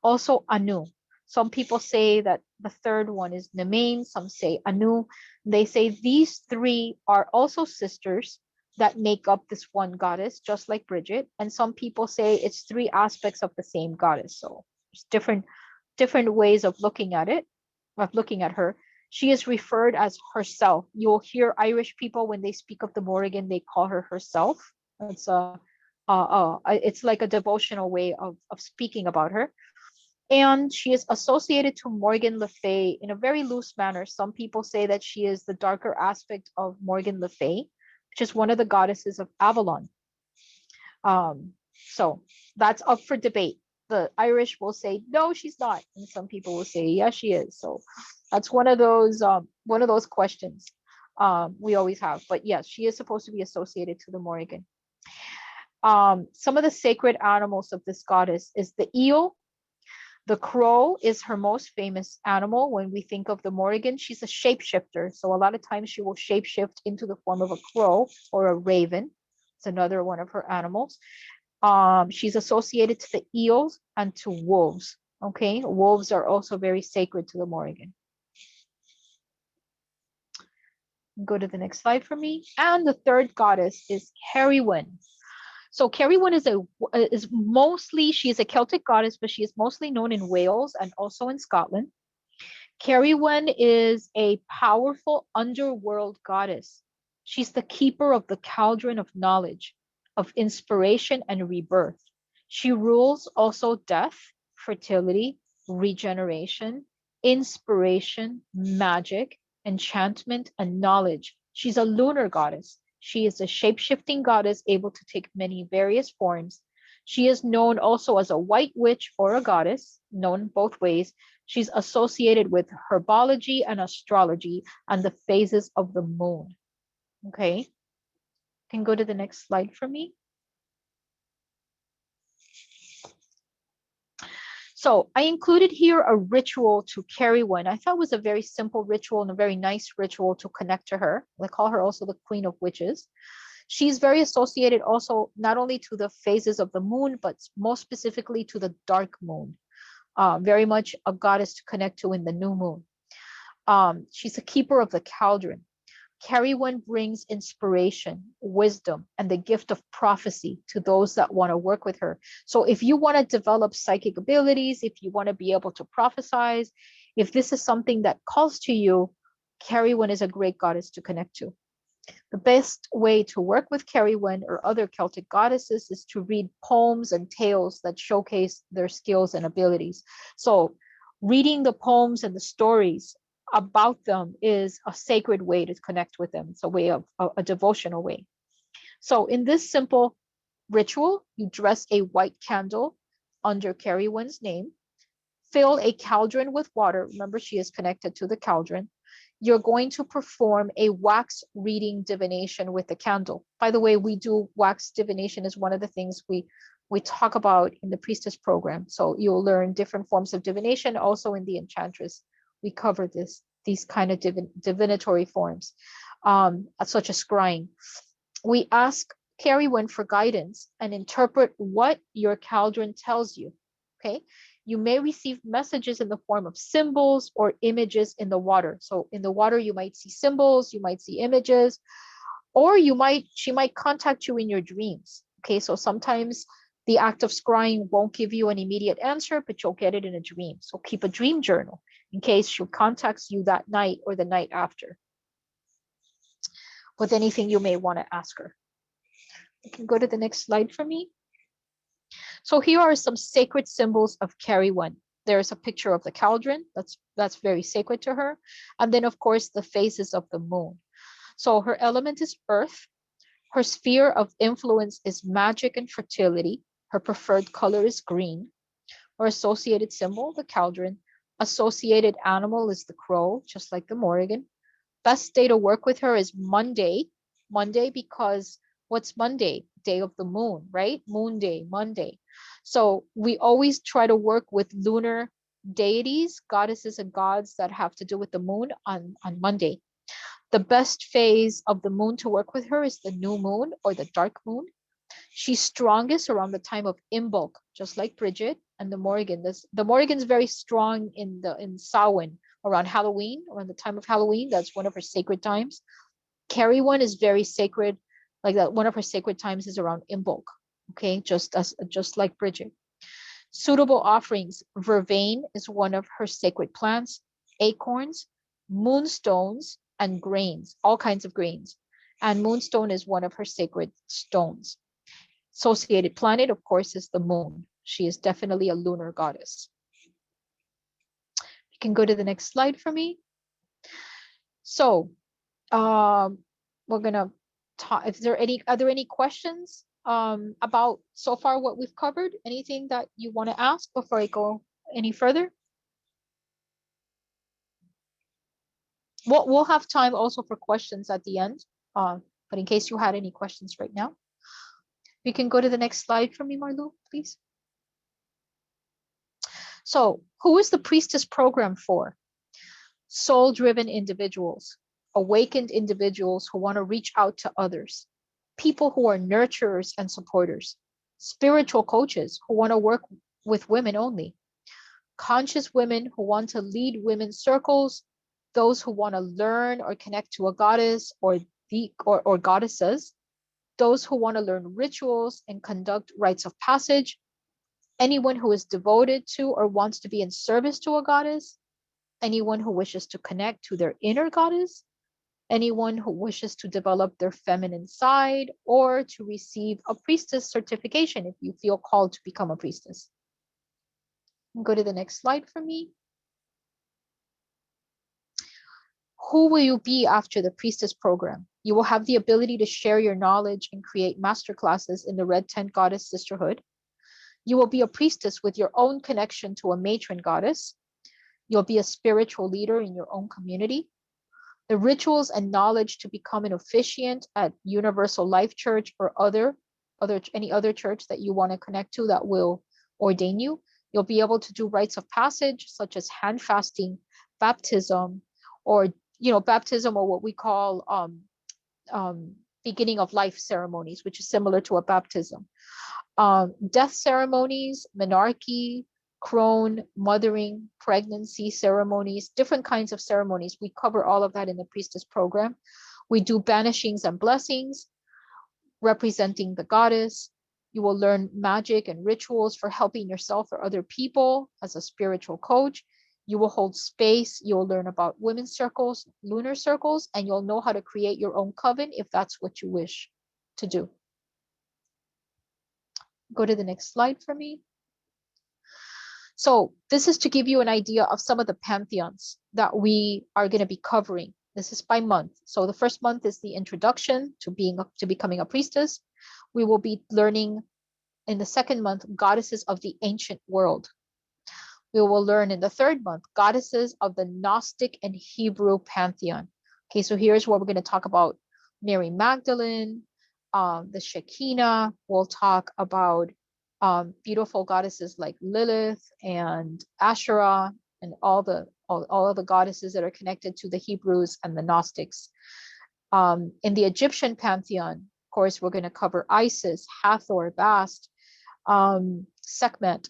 Also Anu. Some people say that the third one is Namain, some say Anu. They say these 3 are also sisters that make up this one goddess, just like Brighid. And some people say it's 3 aspects of the same goddess. So there's different ways of looking at it, of looking at her. She is referred as herself. You'll hear Irish people, when they speak of the Morrigan, they call her herself. It's like a devotional way of speaking about her. And she is associated to Morgan Le Fay in a very loose manner. Some people say that she is the darker aspect of Morgan Le Fay, which is one of the goddesses of Avalon. So that's up for debate. The Irish will say, no, she's not. And some people will say, yes, she is. So that's one of those questions we always have. But yes, she is supposed to be associated to the Morrigan. Some of the sacred animals of this goddess is the eel. The crow is her most famous animal. When we think of the Morrigan, she's a shapeshifter. So a lot of times she will shapeshift into the form of a crow or a raven. It's another one of her animals. She's associated to the eels and to wolves. Okay, wolves are also very sacred to the Morrigan. Go to the next slide for me. And the third goddess is Cerridwen. So Cerridwen is mostly, she is a Celtic goddess, but she is mostly known in Wales and also in Scotland. Cerridwen is a powerful underworld goddess. She's the keeper of the cauldron of knowledge, of inspiration and rebirth. She rules also death, fertility, regeneration, inspiration, magic, enchantment, and knowledge. She's a lunar goddess. She is a shape-shifting goddess able to take many various forms. She is known also as a white witch or a goddess, known both ways. She's associated with herbology and astrology and the phases of the moon. Okay, can go to the next slide for me. So I included here a ritual to Cerridwen. I thought it was a very simple ritual and a very nice ritual to connect to her. I call her also the Queen of Witches. She's very associated also not only to the phases of the moon, but most specifically to the dark moon. Very much a goddess to connect to in the new moon. She's a keeper of the cauldron. Cerridwen brings inspiration, wisdom, and the gift of prophecy to those that want to work with her. So if you want to develop psychic abilities, if you want to be able to prophesize, if this is something that calls to you, Cerridwen is a great goddess to connect to. The best way to work with Cerridwen or other Celtic goddesses is to read poems and tales that showcase their skills and abilities. So reading the poems and the stories about them is a sacred way to connect with them. It's a way of a devotional way. So in this simple ritual, you dress a white candle under Cerridwen's name, fill a cauldron with water. Remember, she is connected to the cauldron. You're going to perform a wax reading divination with the candle. By the way, we do wax divination as one of the things we talk about in the priestess program. So you'll learn different forms of divination. Also in the enchantress, we cover these kind of divinatory forms, such as scrying. We ask Cerridwen for guidance and interpret what your cauldron tells you. Okay. You may receive messages in the form of symbols or images in the water. So in the water, you might see symbols, you might see images, or she might contact you in your dreams. Okay, so sometimes the act of scrying won't give you an immediate answer, but you'll get it in a dream. So keep a dream journal in case she contacts you that night or the night after with anything you may want to ask her. You can go to the next slide for me. So here are some sacred symbols of Cerridwen. There's a picture of the cauldron, that's very sacred to her. And then of course, the phases of the moon. So her element is earth. Her sphere of influence is magic and fertility. Her preferred color is green. Her associated symbol, the cauldron. Associated animal is the crow, just like the Morrigan. Best day to work with her is Monday. Monday because what's Monday? Day of the moon, right? Moon day, Monday. So we always try to work with lunar deities, goddesses and gods that have to do with the moon on Monday. The best phase of the moon to work with her is the new moon or the dark moon. She's strongest around the time of Imbolc, just like Brighid and the Morrigan. The Morrigan's very strong in Samhain, around Halloween, around the time of Halloween. That's one of her sacred times. Cerridwen is very sacred, like that. One of her sacred times is around Imbolc. Okay, just like Brighid. Suitable offerings. Vervain is one of her sacred plants. Acorns, moonstones, and grains, all kinds of grains. And moonstone is one of her sacred stones. Associated planet, of course, is the moon. She is definitely a lunar goddess. You can go to the next slide for me. So we're gonna talk. Are there any questions about so far what we've covered? Anything that you want to ask before I go any further? We'll have time also for questions at the end, but in case you had any questions right now, we can go to the next slide for me, Marlu, please. So who is the priestess program for? Soul-driven individuals, awakened individuals who want to reach out to others, people who are nurturers and supporters, spiritual coaches who want to work with women only, conscious women who want to lead women's circles, those who want to learn or connect to a goddess or goddesses, those who want to learn rituals and conduct rites of passage, anyone who is devoted to or wants to be in service to a goddess, anyone who wishes to connect to their inner goddess, anyone who wishes to develop their feminine side or to receive a priestess certification if you feel called to become a priestess. Go to the next slide for me. Who will you be after the priestess program? You will have the ability to share your knowledge and create masterclasses in the Red Tent Goddess Sisterhood. You will be a priestess with your own connection to a matron goddess. You'll be a spiritual leader in your own community. The rituals and knowledge to become an officiant at Universal Life Church or any other church that you want to connect to that will ordain you. You'll be able to do rites of passage such as hand fasting, baptism, or baptism, or what we call beginning of life ceremonies, which is similar to a baptism. Death ceremonies, menarche, crone, mothering, pregnancy ceremonies, different kinds of ceremonies. We cover all of that in the priestess program. We do banishings and blessings, representing the goddess. You will learn magic and rituals for helping yourself or other people as a spiritual coach. You will hold space. You'll learn about women's circles, lunar circles, and you'll know how to create your own coven if that's what you wish to do. Go to the next slide for me. So this is to give you an idea of some of the pantheons that we are going to be covering. This is by month. So the first month is the introduction to becoming a priestess. We will be learning in the second month goddesses of the ancient world. We will learn in the third month goddesses of the Gnostic and Hebrew pantheon. Okay, so here's where we're going to talk about Mary Magdalene, the Shekinah. We'll talk about beautiful goddesses like Lilith and Asherah and all of the goddesses that are connected to the Hebrews and the Gnostics. In the Egyptian pantheon, of course, we're going to cover Isis, Hathor, Bast, Sekhmet.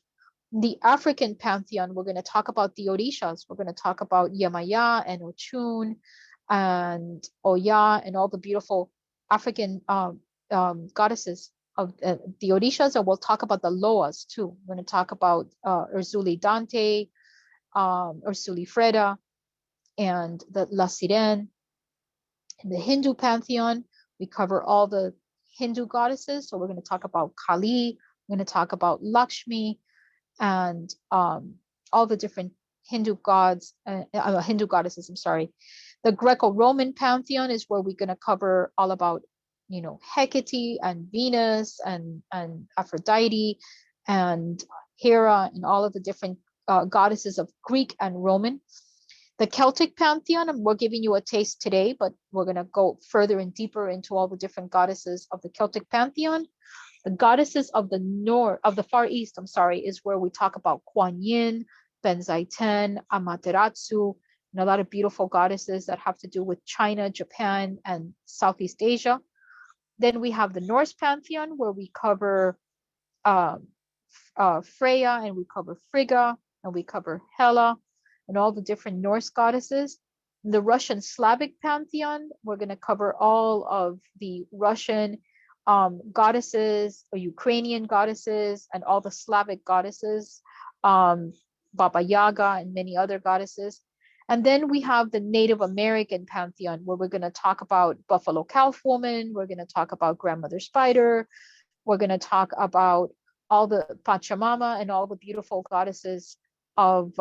The African pantheon, we're going to talk about the Orishas. We're going to talk about Yemaya and Ochun and Oya and all the beautiful African goddesses of the Orishas, and we'll talk about the Loas too. We're going to talk about Ursuli Dante, Ursuli Freda, and the La Sirene. In the Hindu pantheon, we cover all the Hindu goddesses. So we're going to talk about Kali, we're going to talk about Lakshmi, and all the different Hindu gods, Hindu goddesses, I'm sorry. The Greco-Roman pantheon is where we're going to cover all about, you know, Hecate and Venus and Aphrodite and Hera and all of the different goddesses of Greek and Roman. The Celtic pantheon, and we're giving you a taste today, but we're going to go further and deeper into all the different goddesses of the Celtic pantheon. The goddesses of the Far East, I'm sorry, is where we talk about Kuan Yin, Benzaiten, Amaterasu, and a lot of beautiful goddesses that have to do with China, Japan, and Southeast Asia. Then we have the Norse pantheon, where we cover Freya, and we cover Frigga, and we cover Hela, and all the different Norse goddesses. In the Russian Slavic pantheon, we're going to cover all of the Russian goddesses, or Ukrainian goddesses, and all the Slavic goddesses, Baba Yaga and many other goddesses. And then we have the Native American pantheon, where we're going to talk about Buffalo Calf Woman, we're going to talk about Grandmother Spider, we're going to talk about all the Pachamama and all the beautiful goddesses of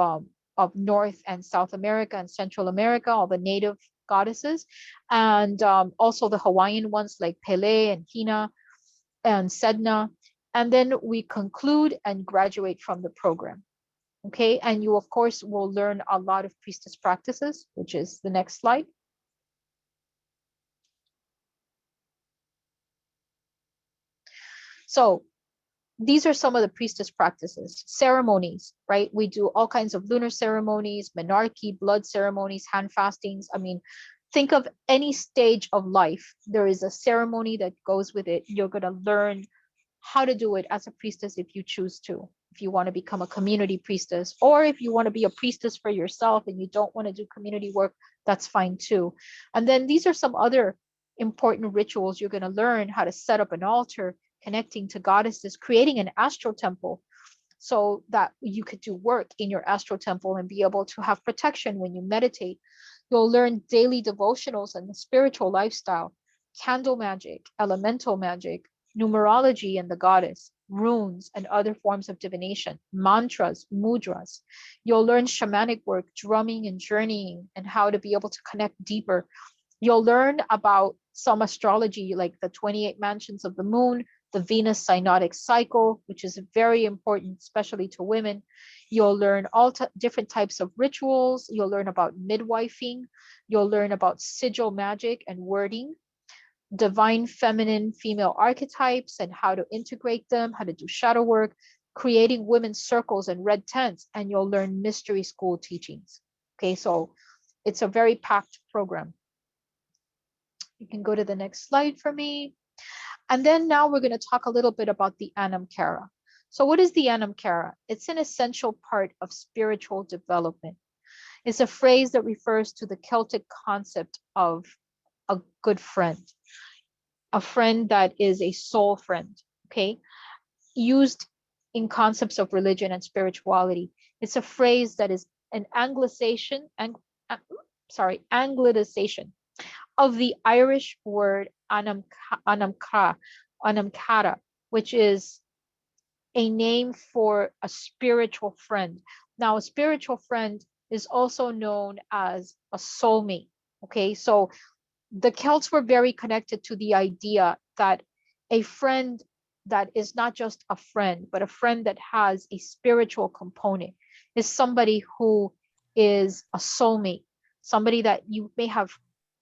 North and South America and Central America, all the native goddesses, and also the Hawaiian ones like Pele and Hina and Sedna. And then we conclude and graduate from the program. Okay, and you of course will learn a lot of priestess practices, which is the next slide. So these are some of the priestess practices. Ceremonies, right? We do all kinds of lunar ceremonies, menarche, blood ceremonies, hand fastings. I mean, think of any stage of life. There is a ceremony that goes with it. You're going to learn how to do it as a priestess if you choose to. If you want to become a community priestess, or if you want to be a priestess for yourself and you don't want to do community work, that's fine too. And then these are some other important rituals. You're going to learn how to set up an altar, connecting to goddesses, creating an astral temple so that you could do work in your astral temple and be able to have protection when you meditate. You'll learn daily devotionals and the spiritual lifestyle, candle magic, elemental magic, numerology and the goddess, runes and other forms of divination, mantras, mudras. You'll learn shamanic work, drumming and journeying, and how to be able to connect deeper. You'll learn about some astrology, like the 28 mansions of the moon, the Venus synodic cycle, which is very important, especially to women. You'll learn all different types of rituals. You'll learn about midwifing. You'll learn about sigil magic and wording, divine feminine female archetypes and how to integrate them, how to do shadow work, creating women's circles and red tents, and you'll learn mystery school teachings. Okay, so it's a very packed program. You can go to the next slide for me. And then now we're going to talk a little bit about the Anam Cara. So what is the Anam Cara? It's an essential part of spiritual development. It's a phrase that refers to the Celtic concept of a good friend, a friend that is a soul friend, okay? Used in concepts of religion and spirituality. It's a phrase that is an anglicization of the Irish word anamkara, which is a name for a spiritual friend. Now, a spiritual friend is also known as a soulmate. Okay, so the Celts were very connected to the idea that a friend that is not just a friend, but a friend that has a spiritual component is somebody who is a soulmate, somebody that you may have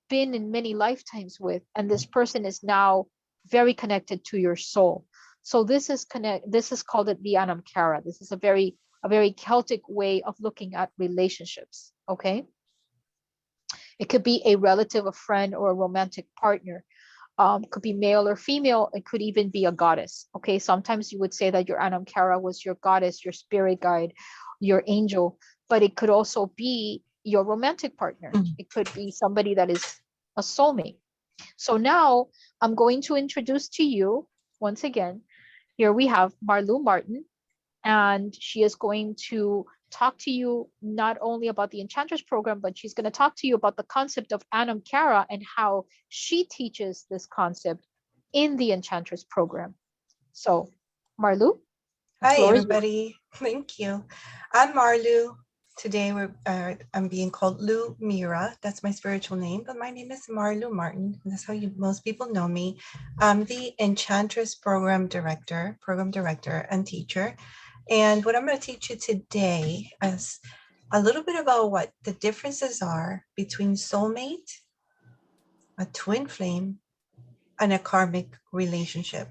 been in many lifetimes with, and this person is now very connected to your soul. So this is called it the Anamkara. This is a very Celtic way of looking at relationships. Okay. It could be a relative, a friend, or a romantic partner. Could be male or female. It could even be a goddess. Okay, sometimes you would say that your Anamkara was your goddess, your spirit guide, your angel, but it could also be your romantic partner. It could be somebody that is a soulmate. So now I'm going to introduce to you, once again, here we have Marlu Martin, and she is going to talk to you not only about the Enchantress program, but she's going to talk to you about the concept of Anamkara and how she teaches this concept in the Enchantress program. So, Marlu, the Hi, floor is yours. everybody. Thank you. I'm Marlu. Today I'm being called Lu Mira. That's my spiritual name, but my name is Marlu Martin. That's how most people know me. I'm the Enchantress program director and teacher. And what I'm going to teach you today is a little bit about what the differences are between soulmate, a twin flame, and a karmic relationship.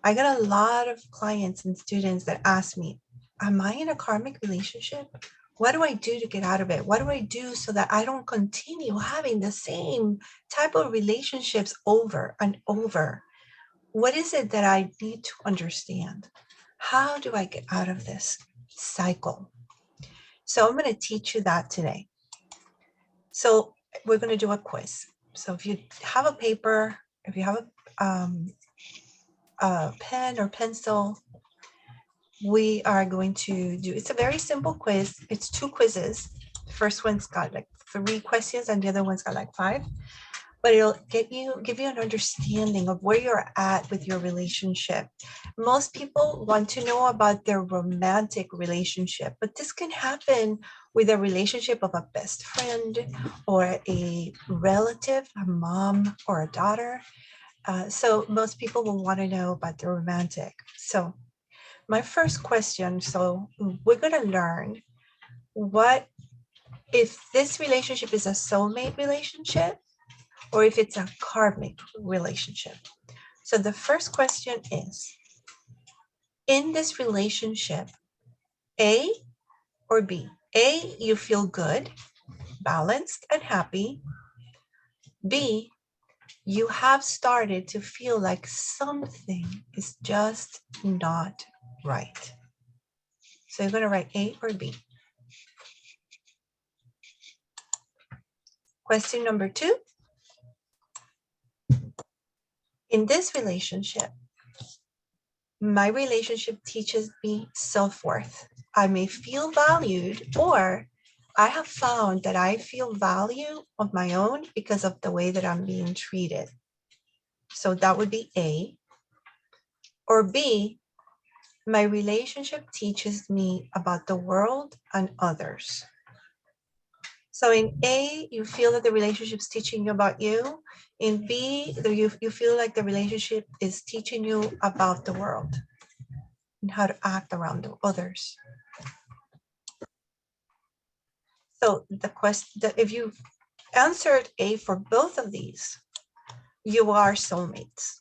I got a lot of clients and students that ask me, am I in a karmic relationship? What do I do to get out of it? What do I do so that I don't continue having the same type of relationships over and over? What is it that I need to understand? How do I get out of this cycle? So I'm going to teach you that today. So we're going to do a quiz. So if you have a paper, if you have a pen or pencil, we are going to do, it's a very simple quiz. It's 2 quizzes. The first one's got like 3 questions and the other one's got like 5. But it'll give you an understanding of where you're at with your relationship. Most people want to know about their romantic relationship, but this can happen with a relationship of a best friend or a relative, a mom or a daughter. So most people will want to know about the romantic. So my first question, so we're going to learn what if this relationship is a soulmate relationship or if it's a karmic relationship. So the first question is, in this relationship, A or B? A, you feel good, balanced, and happy. B, you have started to feel like something is just not right. So you're going to write A or B. Question number 2. In this relationship, my relationship teaches me self-worth. I may feel valued, or I have found that I feel value of my own because of the way that I'm being treated. So that would be A. Or B, my relationship teaches me about the world and others. So in A, you feel that the relationship is teaching you about you. In B, you feel like the relationship is teaching you about the world and how to act around the others. So the question, if you answered A for both of these, you are soulmates.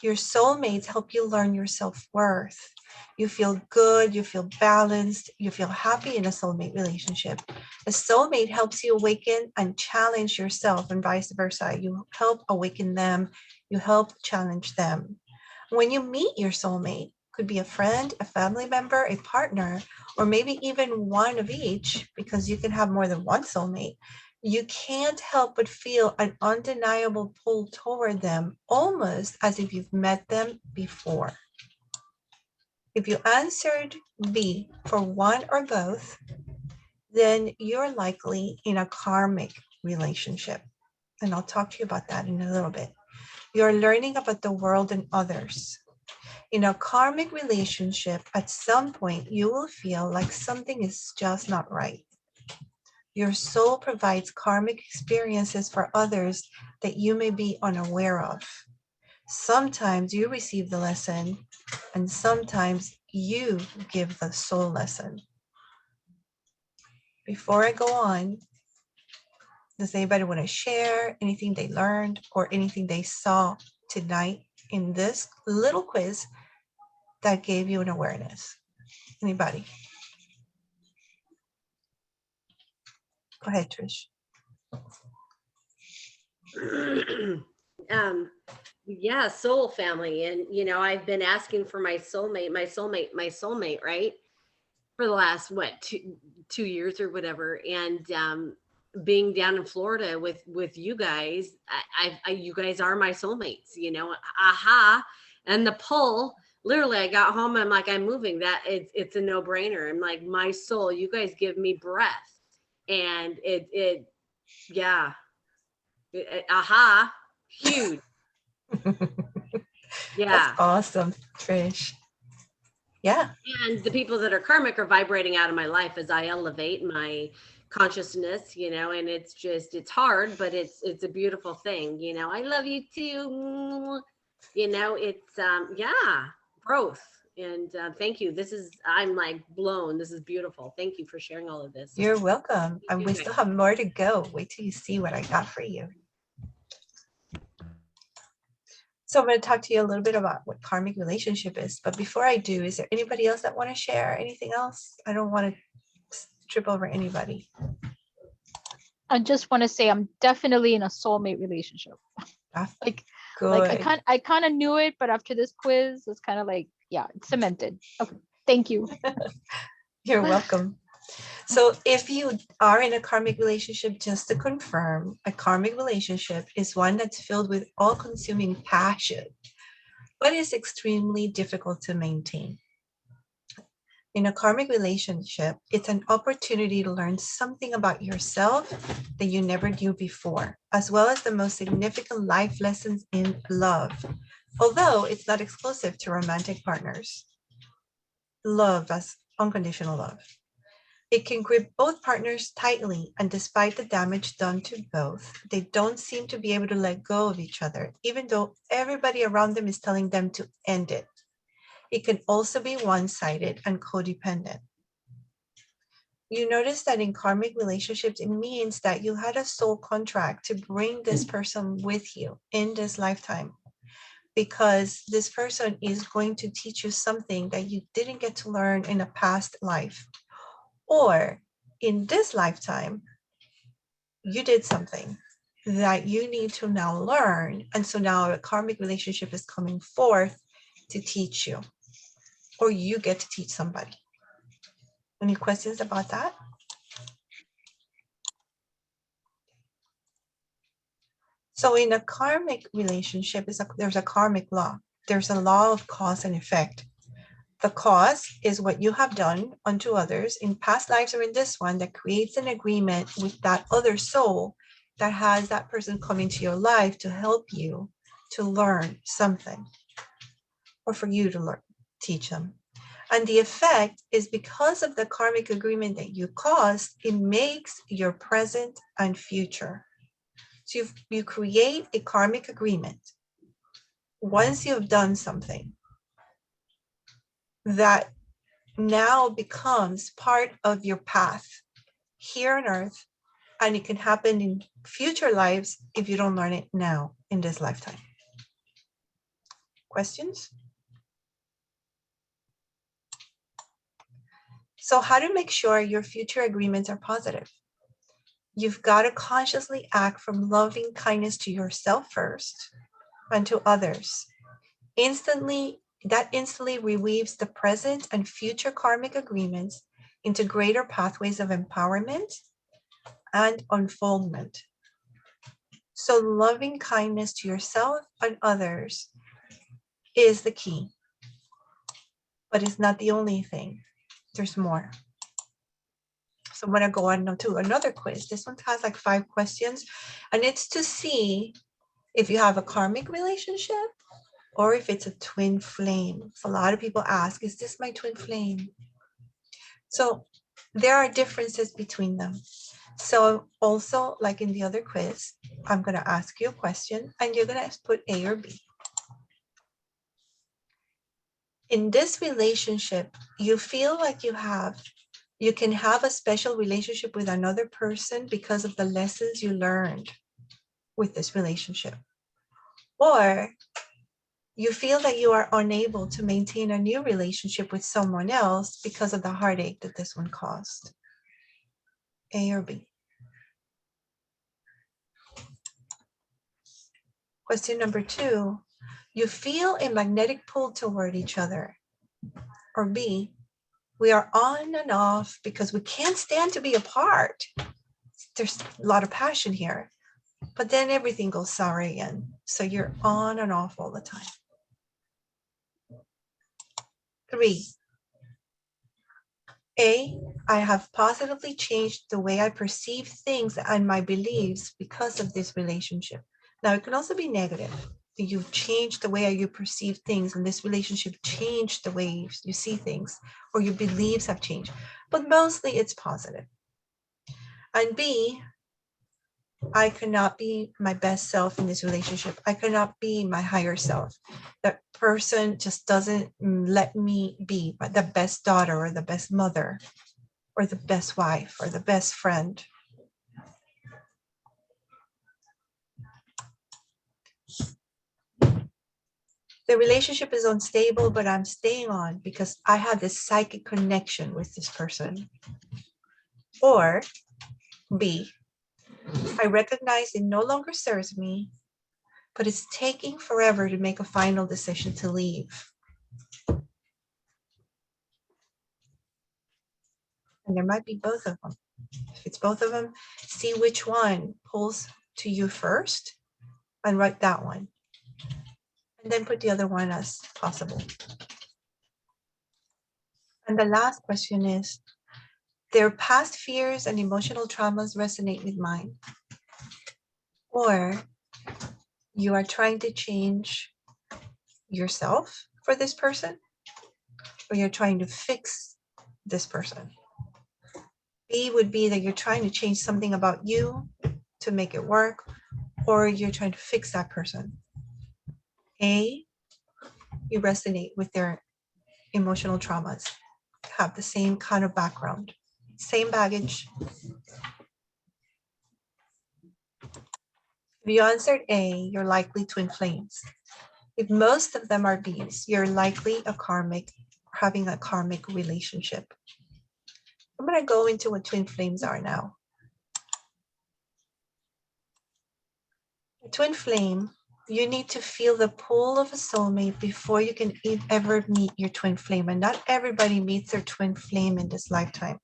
Your soulmates help you learn your self-worth. You feel good, you feel balanced, you feel happy in a soulmate relationship. A soulmate helps you awaken and challenge yourself and vice versa. You help awaken them, you help challenge them. When you meet your soulmate, could be a friend, a family member, a partner, or maybe even one of each, because you can have more than one soulmate. You can't help but feel an undeniable pull toward them, almost as if you've met them before. If you answered B for one or both, then you're likely in a karmic relationship. And I'll talk to you about that in a little bit. You're learning about the world and others. In a karmic relationship, at some point, you will feel like something is just not right. Your soul provides karmic experiences for others that you may be unaware of. Sometimes you receive the lesson, and sometimes you give the soul lesson. Before I go on, does anybody want to share anything they learned or anything they saw tonight in this little quiz that gave you an awareness? Anybody? Go ahead, Trish. Yeah, soul family. And, you know, I've been asking for my soulmate, right? For the last, what, two years or whatever. And being down in Florida with you guys, you guys are my soulmates, you know, aha. And the pull, literally, I got home, I'm like, I'm moving. That it's a no brainer. I'm like, my soul, you guys give me breath. And yeah, aha, huge. Yeah. That's awesome, Trish. Yeah. And the people that are karmic are vibrating out of my life as I elevate my consciousness, you know, and it's hard, but it's a beautiful thing, you know. I love you too. You know, it's growth. And thank you. I'm like blown. This is beautiful. Thank you for sharing all of this. You're welcome. And we still have more to go. Wait till you see what I got for you. So I'm going to talk to you a little bit about what karmic relationship is. But before I do, is there anybody else that want to share anything else? I don't want to trip over anybody. I just want to say I'm definitely in a soulmate relationship. Good. I kind of knew it, but after this quiz, it's kind of like, yeah, it's cemented. Okay, thank you. You're welcome. So if you are in a karmic relationship, just to confirm, a karmic relationship is one that's filled with all-consuming passion, but is extremely difficult to maintain. In a karmic relationship, it's an opportunity to learn something about yourself that you never knew before, as well as the most significant life lessons in love, although it's not exclusive to romantic partners. Love as unconditional love. It can grip both partners tightly, and despite the damage done to both, they don't seem to be able to let go of each other, even though everybody around them is telling them to end it. It can also be one-sided and codependent. You notice that in karmic relationships, it means that you had a soul contract to bring this person with you in this lifetime, because this person is going to teach you something that you didn't get to learn in a past life. Or in this lifetime, you did something that you need to now learn. And so now a karmic relationship is coming forth to teach you, or you get to teach somebody. Any questions about that? So in a karmic relationship, there's a karmic law. There's a law of cause and effect. The cause is what you have done unto others in past lives or in this one that creates an agreement with that other soul that has that person come into your life to help you to learn something, or for you to learn, teach them. And the effect is because of the karmic agreement that you caused, it makes your present and future. So you create a karmic agreement once you've done something that now becomes part of your path here on earth, and it can happen in future lives if you don't learn it now in this lifetime. Questions? So how to make sure your future agreements are positive? You've got to consciously act from loving kindness to yourself first and to others. That instantly reweaves the present and future karmic agreements into greater pathways of empowerment and unfoldment. So loving kindness to yourself and others is the key, but it's not the only thing. There's more. So I'm going to go on to another quiz. This one has like 5 questions, and it's to see if you have a karmic relationship or if it's a twin flame. So a lot of people ask, is this my twin flame? So there are differences between them. So also, like in the other quiz, I'm going to ask you a question and you're going to put A or B. In this relationship, you feel like you can have a special relationship with another person because of the lessons you learned with this relationship. Or you feel that you are unable to maintain a new relationship with someone else because of the heartache that this one caused. A or B. Question number 2, you feel a magnetic pull toward each other. Or B, we are on and off because we can't stand to be apart. There's a lot of passion here, but then everything goes sour again. So you're on and off all the time. 3, A, I have positively changed the way I perceive things and my beliefs because of this relationship. Now, it can also be negative. You've changed the way you perceive things, and this relationship changed the way you see things, or your beliefs have changed. But mostly it's positive. And B, I cannot be my best self in this relationship. I cannot be my higher self. That person just doesn't let me be the best daughter or the best mother or the best wife or the best friend. The relationship is unstable, but I'm staying on because I have this psychic connection with this person. Or B, I recognize it no longer serves me, but it's taking forever to make a final decision to leave. And there might be both of them. If it's both of them, see which one pulls to you first and write that one. And then put the other one as possible. And the last question is, their past fears and emotional traumas resonate with mine. Or you are trying to change yourself for this person, or you're trying to fix this person. B would be that you're trying to change something about you to make it work, or you're trying to fix that person. A, you resonate with their emotional traumas, have the same kind of background, same baggage. If you answered A, you're likely twin flames. If most of them are Bs, you're likely having a karmic relationship. I'm going to go into what twin flames are now. A twin flame, you need to feel the pull of a soulmate before you can ever meet your twin flame. And not everybody meets their twin flame in this lifetime.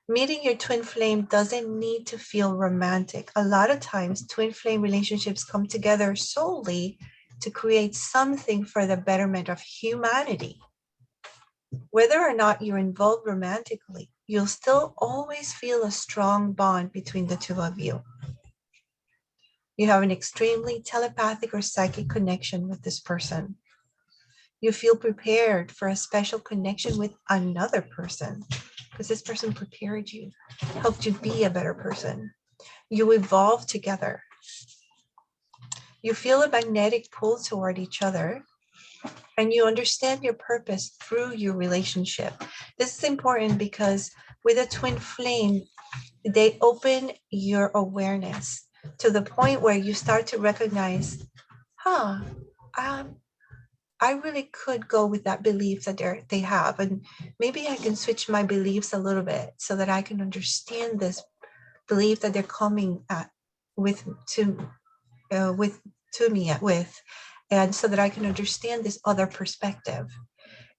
Meeting your twin flame doesn't need to feel romantic. A lot of times, twin flame relationships come together solely to create something for the betterment of humanity. Whether or not you're involved romantically, you'll still always feel a strong bond between the two of you. You have an extremely telepathic or psychic connection with this person. You feel prepared for a special connection with another person because this person prepared you, helped you be a better person. You evolve together. You feel a magnetic pull toward each other, and you understand your purpose through your relationship. This is important because with a twin flame, they open your awareness to the point where you start to recognize, I really could go with that belief that they have, and maybe I can switch my beliefs a little bit so that I can understand this belief that they're coming with, and so that I can understand this other perspective.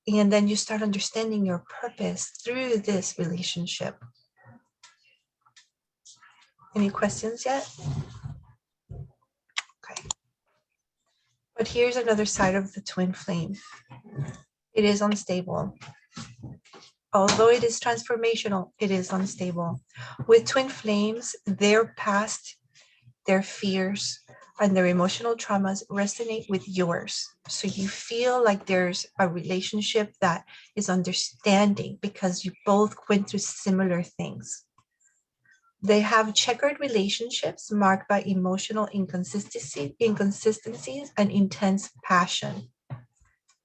And then you start understanding your purpose through this relationship. Any questions yet? Okay. But here's another side of the twin flame. It is unstable. Although it is transformational, it is unstable. With twin flames, their past, their fears, and their emotional traumas resonate with yours. So you feel like there's a relationship that is understanding because you both went through similar things. They have checkered relationships marked by emotional inconsistencies and intense passion.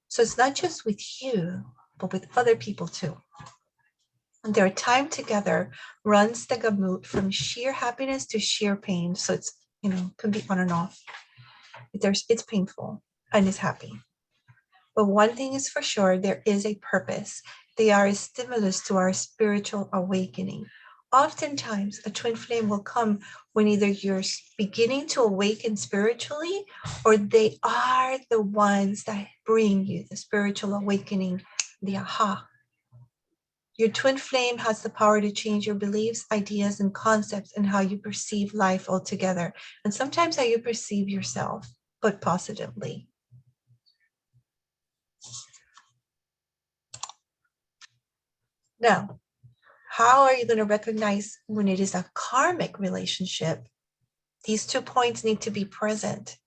So it's not just with you, but with other people too. Their time together runs the gamut from sheer happiness to sheer pain. So it's, can be on and off. It's painful and it's happy. But one thing is for sure, there is a purpose. They are a stimulus to our spiritual awakening. Oftentimes, a twin flame will come when either you're beginning to awaken spiritually, or they are the ones that bring you the spiritual awakening, the aha. Your twin flame has the power to change your beliefs, ideas, and concepts and how you perceive life altogether. And sometimes how you perceive yourself, but positively. Now, how are you going to recognize when it is a karmic relationship? These 2 points need to be present.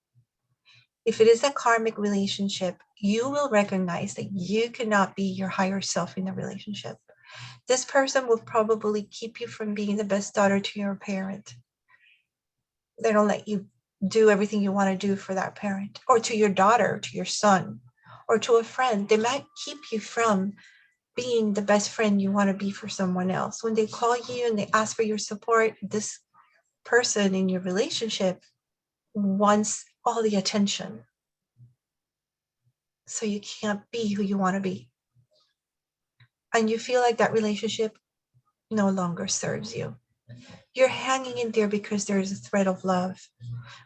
If it is a karmic relationship, you will recognize that you cannot be your higher self in the relationship. This person will probably keep you from being the best daughter to your parent. They don't let you do everything you want to do for that parent, or to your daughter, to your son, or to a friend. They might keep you from being the best friend you want to be for someone else. When they call you and they ask for your support, this person in your relationship wants all the attention. So you can't be who you want to be. And you feel like that relationship no longer serves you. You're hanging in there because there's a thread of love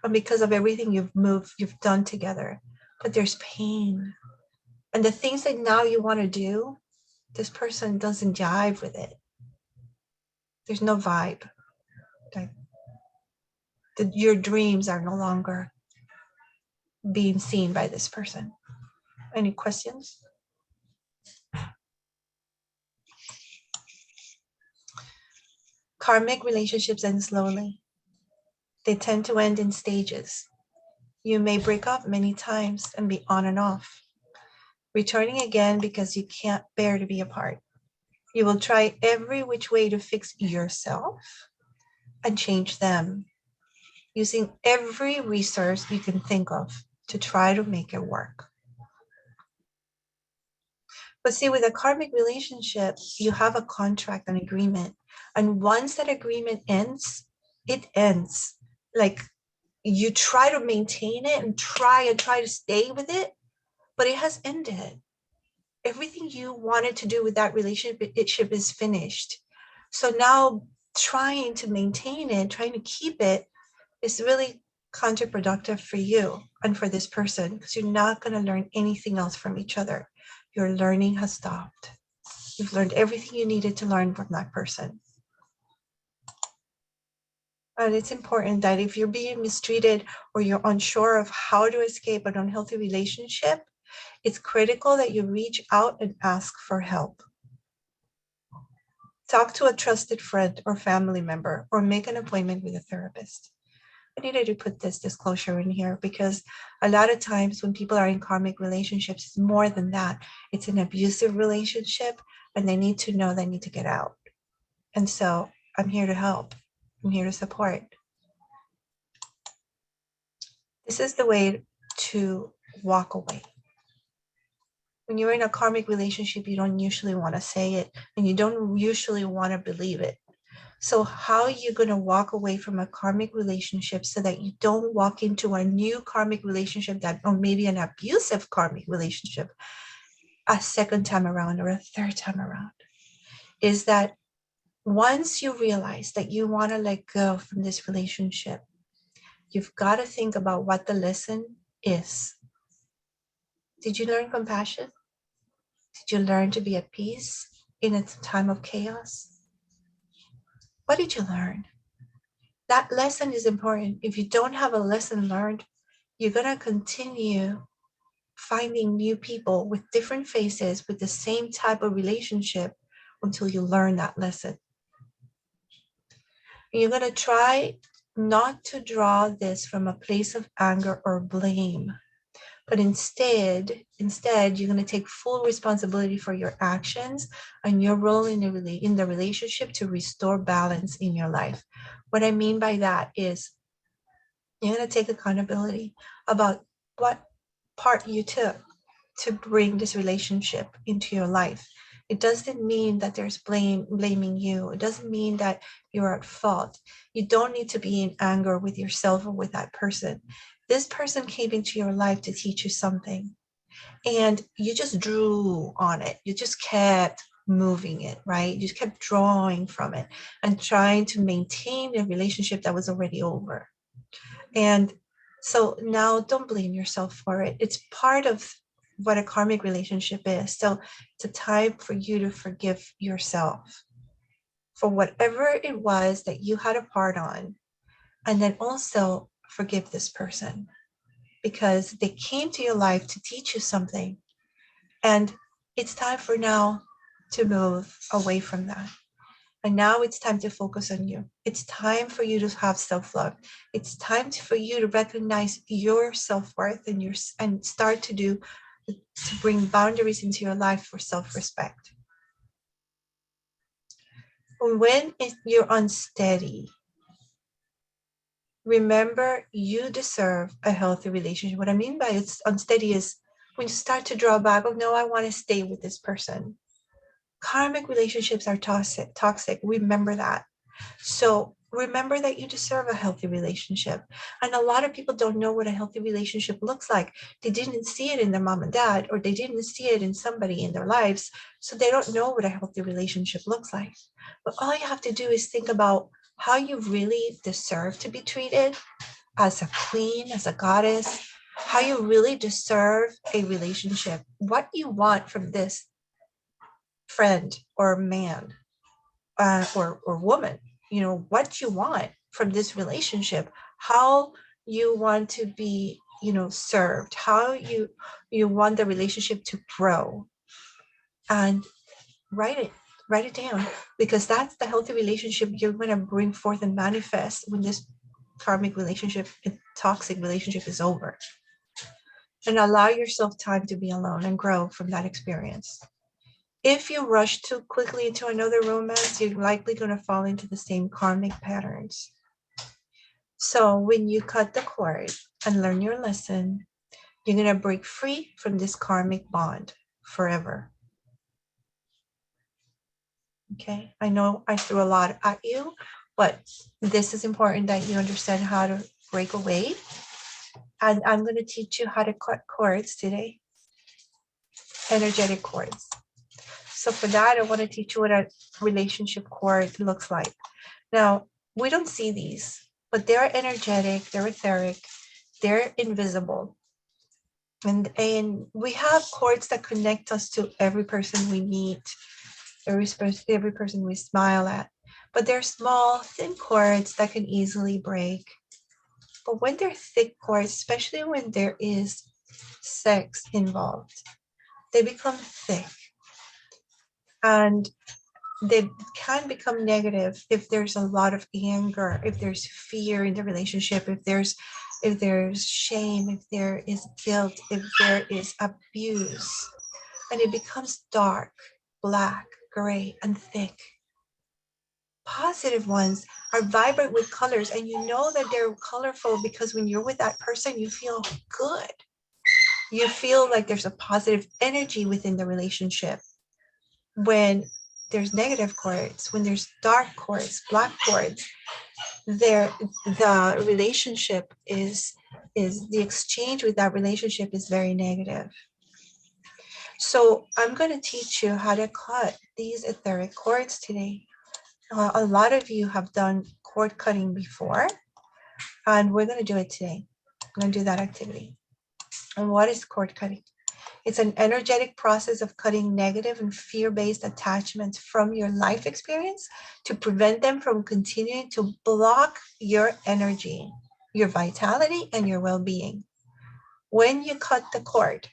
and because of everything you've done together. But there's pain. And the things that now you want to do, this person doesn't jive with it. There's no vibe. Like your dreams are no longer being seen by this person. Any questions? Karmic relationships end slowly. They tend to end in stages. You may break up many times and be on and off, returning again because you can't bear to be apart. You will try every which way to fix yourself and change them, using every resource you can think of to try to make it work. But see, with a karmic relationship, you have a contract, an agreement. And once that agreement ends, it ends. Like you try to maintain it and try to stay with it, but it has ended. Everything you wanted to do with that relationship is finished. So now trying to maintain it, trying to keep it is really counterproductive for you and for this person, because you're not going to learn anything else from each other. Your learning has stopped. You've learned everything you needed to learn from that person. And it's important that if you're being mistreated or you're unsure of how to escape an unhealthy relationship, it's critical that you reach out and ask for help. Talk to a trusted friend or family member, or make an appointment with a therapist. I needed to put this disclosure in here because a lot of times when people are in karmic relationships, it's more than that. It's an abusive relationship and they need to know they need to get out. And so I'm here to help. I'm here to support. This is the way to walk away. When you're in a karmic relationship, you don't usually want to say it and you don't usually want to believe it. So how are you going to walk away from a karmic relationship so that you don't walk into a new karmic relationship or maybe an abusive karmic relationship a second time around or a third time around? Is that once you realize that you want to let go from this relationship, you've got to think about what the lesson is. Did you learn compassion? Did you learn to be at peace in a time of chaos? What did you learn? That lesson is important. If you don't have a lesson learned, you're going to continue finding new people with different faces, with the same type of relationship, until you learn that lesson. And you're going to try not to draw this from a place of anger or blame, but instead you're going to take full responsibility for your actions and your role in the relationship to restore balance in your life. What I mean by that is you're going to take accountability about what part you took to bring this relationship into your life. It doesn't mean that there's blaming you. It doesn't mean that you're at fault. You don't need to be in anger with yourself or with that person. This person came into your life to teach you something, and you just drew on it. You just kept moving it, right? You just kept drawing from it and trying to maintain a relationship that was already over. And so now don't blame yourself for it. It's part of what a karmic relationship is. So it's a time for you to forgive yourself for whatever it was that you had a part on. And then also forgive this person because they came to your life to teach you something. And it's time for now to move away from that. And now it's time to focus on you. It's time for you to have self-love. It's time for you to recognize your self-worth and start to bring boundaries into your life for self-respect. When you're unsteady, remember you deserve a healthy relationship. What I mean by it's unsteady is when you start to draw back, oh no, I want to stay with this person. Karmic relationships are toxic. Remember that. So remember that you deserve a healthy relationship. And a lot of people don't know what a healthy relationship looks like. They didn't see it in their mom and dad, or they didn't see it in somebody in their lives. So they don't know what a healthy relationship looks like. But all you have to do is think about how you really deserve to be treated as a queen, as a goddess, how you really deserve a relationship, what you want from this friend or man or woman, what you want from this relationship, how you want to be, served, how you want the relationship to grow, and write it down, because that's the healthy relationship you're going to bring forth and manifest when this karmic relationship, toxic relationship is over. And allow yourself time to be alone and grow from that experience. If you rush too quickly into another romance, you're likely going to fall into the same karmic patterns. So when you cut the cord and learn your lesson, you're going to break free from this karmic bond forever. Okay, I know I threw a lot at you, but this is important that you understand how to break away. And I'm going to teach you how to cut cords today, energetic cords. So for that, I want to teach you what a relationship cord looks like. Now, we don't see these, but they're energetic, they're etheric, they're invisible. And we have cords that connect us to every person we meet, every person we smile at. But they're small, thin cords that can easily break. But when they're thick cords, especially when there is sex involved, they become thick. And they can become negative if there's a lot of anger, if there's fear in the relationship, if there's shame, if there is guilt, if there is abuse. And it becomes dark, black, gray, and thick. Positive ones are vibrant with colors, and you know that they're colorful because when you're with that person, you feel good. You feel like there's a positive energy within the relationship. When there's negative cords, when there's dark cords, black cords, the relationship is the exchange with that relationship is very negative. So I'm going to teach you how to cut these etheric cords today. A lot of you have done cord cutting before, and we're going to do it today. I'm going to do that activity. And what is cord cutting? It's an energetic process of cutting negative and fear-based attachments from your life experience to prevent them from continuing to block your energy, your vitality, and your well-being. When you cut the cord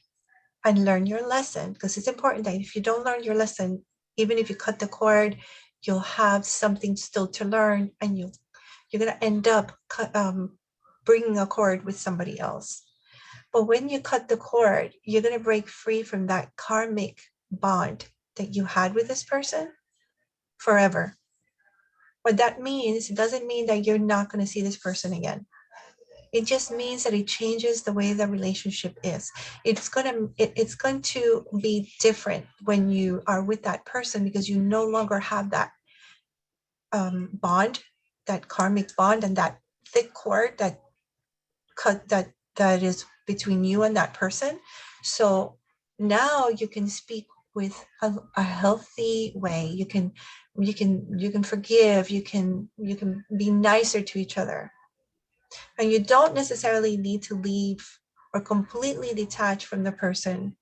and learn your lesson, because it's important that if you don't learn your lesson, even if you cut the cord, you'll have something still to learn, and you're going to end up bringing a cord with somebody else. But when you cut the cord, you're going to break free from that karmic bond that you had with this person forever. What that means, it doesn't mean that you're not going to see this person again. It just means that it changes the way the relationship is. It's going to be different when you are with that person, because you no longer have that bond, that karmic bond, and that thick cord that is between you and that person. So now you can speak with a healthy way. You can forgive. You can be nicer to each other. And you don't necessarily need to leave or completely detach from the person,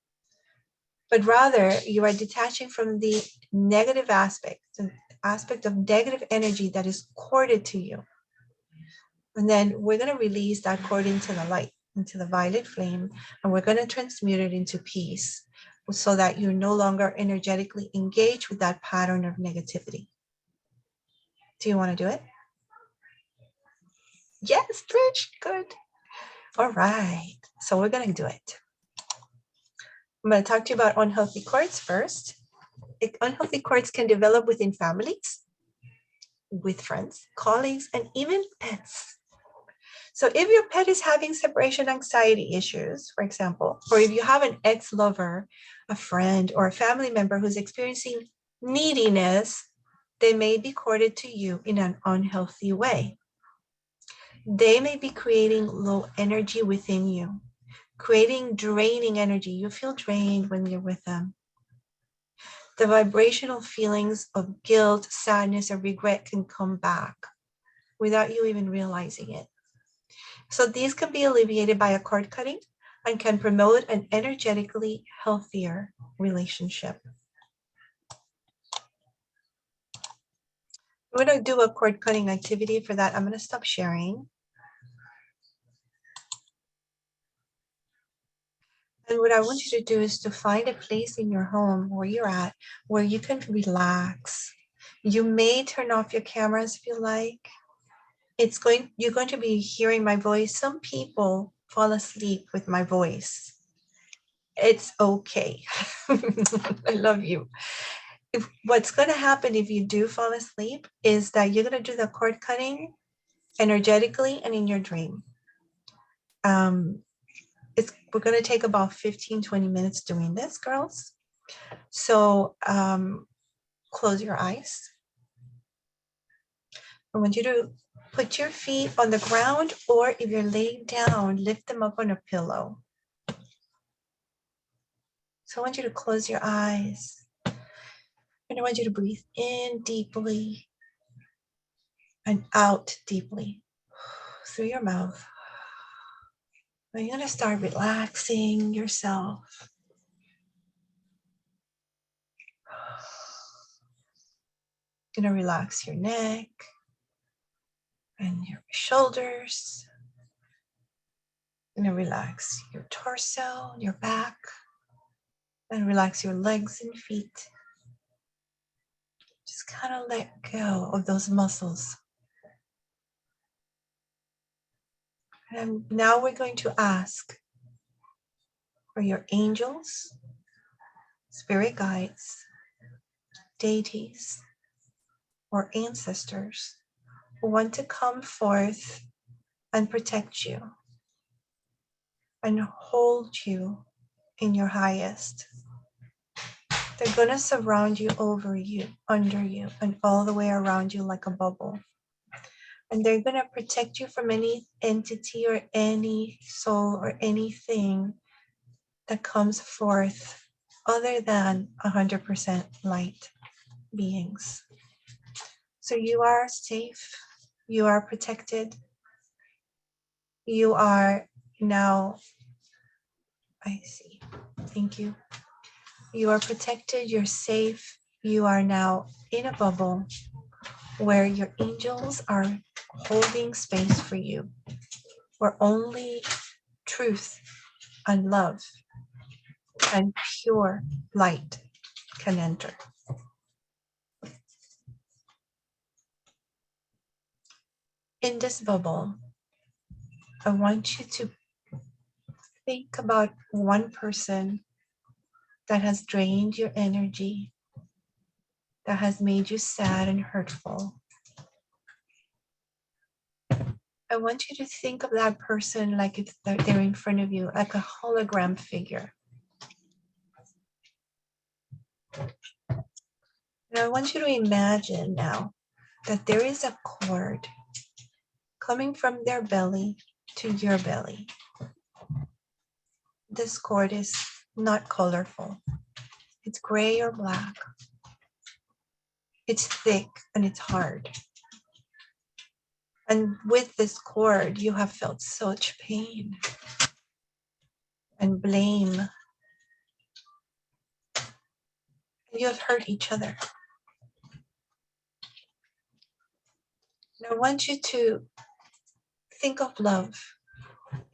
but rather you are detaching from the negative aspect, the aspect of negative energy that is corded to you. And then we're going to release that cord into the light, into the violet flame, and we're going to transmute it into peace, so that you're no longer energetically engaged with that pattern of negativity. Do you want to do it? Yes, Trish, good. All right, so we're going to do it. I'm going to talk to you about unhealthy cords first. Unhealthy cords can develop within families, with friends, colleagues, and even pets. So if your pet is having separation anxiety issues, for example, or if you have an ex-lover, a friend, or a family member who's experiencing neediness, they may be corded to you in an unhealthy way. They may be creating low energy within you, creating draining energy. You feel drained when you're with them. The vibrational feelings of guilt, sadness, or regret can come back without you even realizing it. So these can be alleviated by a cord cutting and can promote an energetically healthier relationship. We're going to do a cord cutting activity. For that, I'm going to stop sharing. And what I want you to do is to find a place in your home where you're at, where you can relax. You may turn off your cameras if you like. You're going to be hearing my voice. Some people fall asleep with my voice. It's okay. I love you. What's going to happen if you do fall asleep is that you're going to do the cord cutting energetically and in your dream. We're going to take about 15-20 minutes doing this, girls. So close your eyes. I want you to put your feet on the ground, or if you're laying down, lift them up on a pillow. So I want you to close your eyes. And I want you to breathe in deeply and out deeply through your mouth. And you're going to start relaxing yourself. You're going to relax your neck and your shoulders. You're going to relax your torso, your back, and relax your legs and feet. Just kind of let go of those muscles. And now we're going to ask for your angels, spirit guides, deities, or ancestors who want to come forth and protect you and hold you in your highest. They're going to surround you, over you, under you, and all the way around you like a bubble. And they're going to protect you from any entity or any soul or anything that comes forth other than 100% light beings. So you are safe. You are protected. You are now, I see. Thank you. You are protected. You're safe. You are now in a bubble where your angels are holding space for you, where only truth and love and pure light can enter. in this bubble, I want you to think about one person that has drained your energy, that has made you sad and hurtful. I want you to think of that person like if they're in front of you, like a hologram figure. And I want you to imagine now that there is a cord coming from their belly to your belly. This cord is not colorful. It's gray or black. It's thick and it's hard. And with this cord, you have felt such pain and blame. You have hurt each other. And I want you to think of love.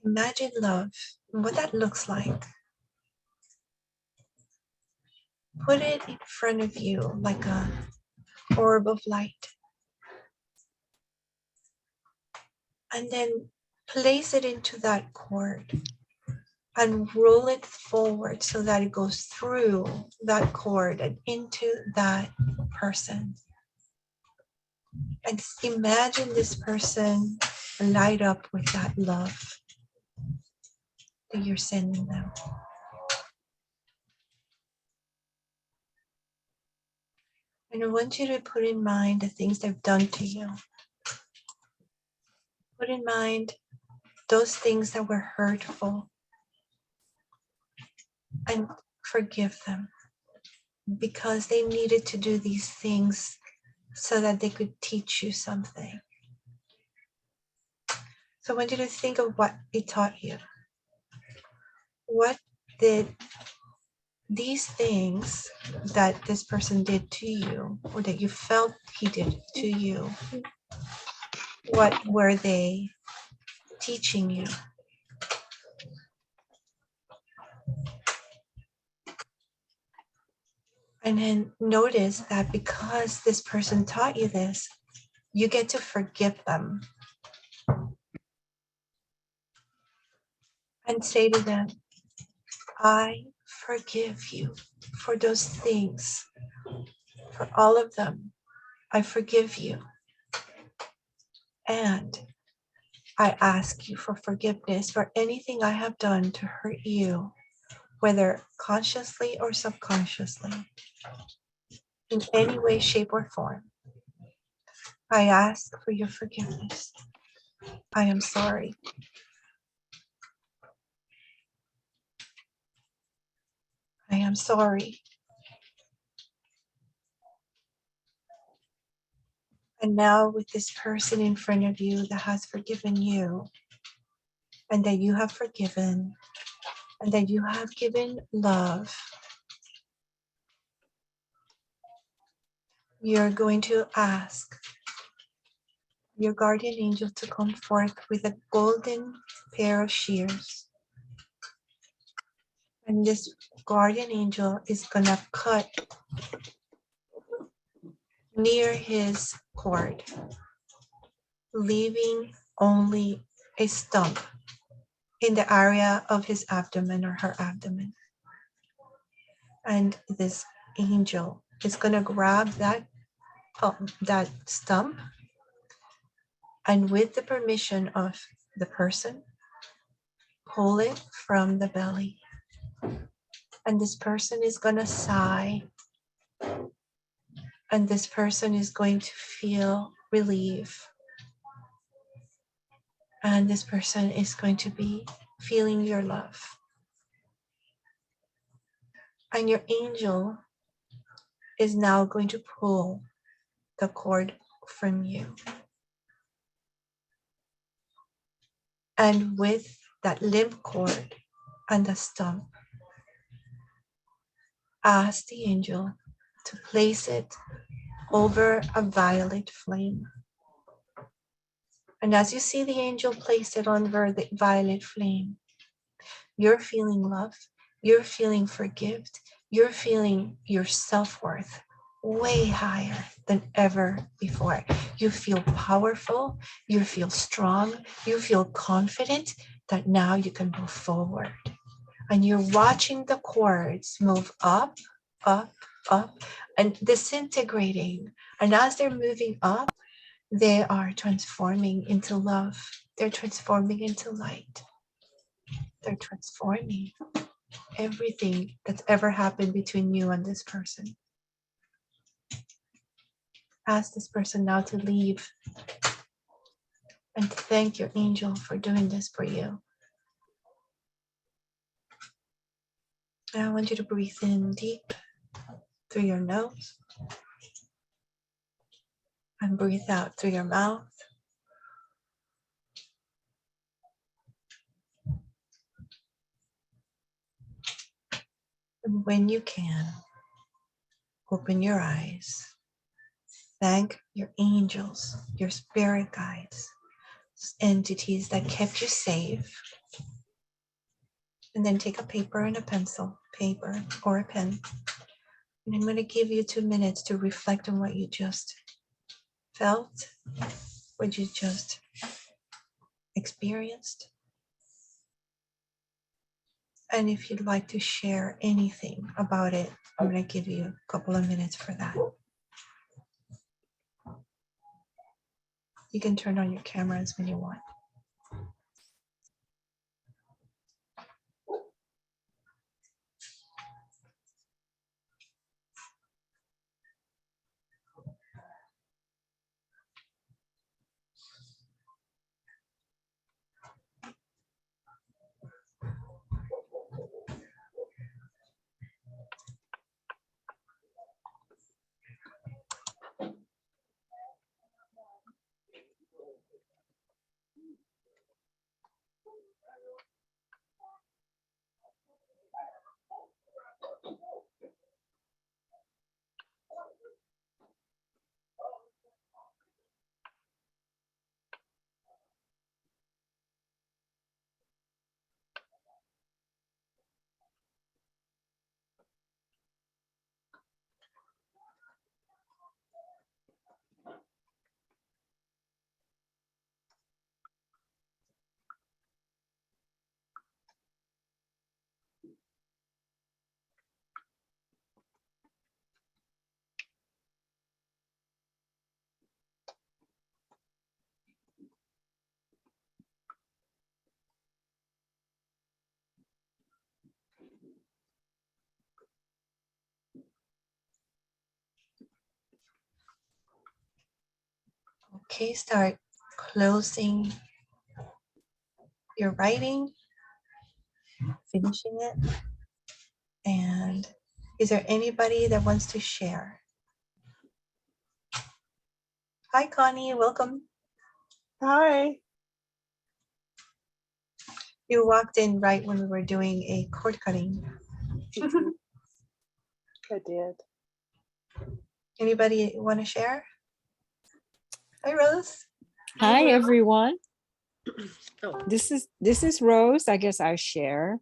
Imagine love and what that looks like. Put it in front of you like a orb of light. And then place it into that cord and roll it forward so that it goes through that cord and into that person. And imagine this person light up with that love that you're sending them. And I want you to put in mind the things they've done to you. Put in mind those things that were hurtful and forgive them because they needed to do these things so that they could teach you something. So I want you to think of what it taught you. What did these things that this person did to you, or that you felt he did to you, what were they teaching you? And then notice that because this person taught you this, you get to forgive them. And say to them, I forgive you for those things, for all of them. I forgive you. And I ask you for forgiveness for anything I have done to hurt you, whether consciously or subconsciously, in any way, shape, or form. I ask for your forgiveness. I am sorry. I am sorry. And now with this person in front of you that has forgiven you, and that you have forgiven, and that you have given love, you're going to ask your guardian angel to come forth with a golden pair of shears. And this guardian angel is gonna cut near his cord, leaving only a stump in the area of his abdomen or her abdomen. And this angel is gonna grab that stump, and with the permission of the person, pull it from the belly. And this person is gonna sigh, and this person is going to feel relief. And this person is going to be feeling your love. And your angel is now going to pull the cord from you. And with that limp cord and the stump, ask the angel to place it over a violet flame. And as you see the angel place it on the violet flame, you're feeling love, you're feeling forgiven, you're feeling your self-worth way higher. than ever before. You feel powerful, you feel strong, you feel confident that now you can move forward. And you're watching the cords move up, up, up, and disintegrating. And as they're moving up, they are transforming into love. They're transforming into light. They're transforming everything that's ever happened between you and this person. Ask this person now to leave and thank your angel for doing this for you. And I want you to breathe in deep through your nose and breathe out through your mouth. And when you can, open your eyes. Thank your angels, your spirit guides, entities that kept you safe. And then take a paper and a pencil, paper or a pen. And I'm going to give you 2 minutes to reflect on what you just felt, what you just experienced. And if you'd like to share anything about it, I'm going to give you a couple of minutes for that. You can turn on your cameras when you want. Okay, start closing your writing, finishing it. And is there anybody that wants to share? Hi, Connie, welcome. Hi. You walked in right when we were doing a cord cutting. I did. Anybody want to share? Hi, Rose. Hi, everyone. Oh. This is Rose. I guess I share.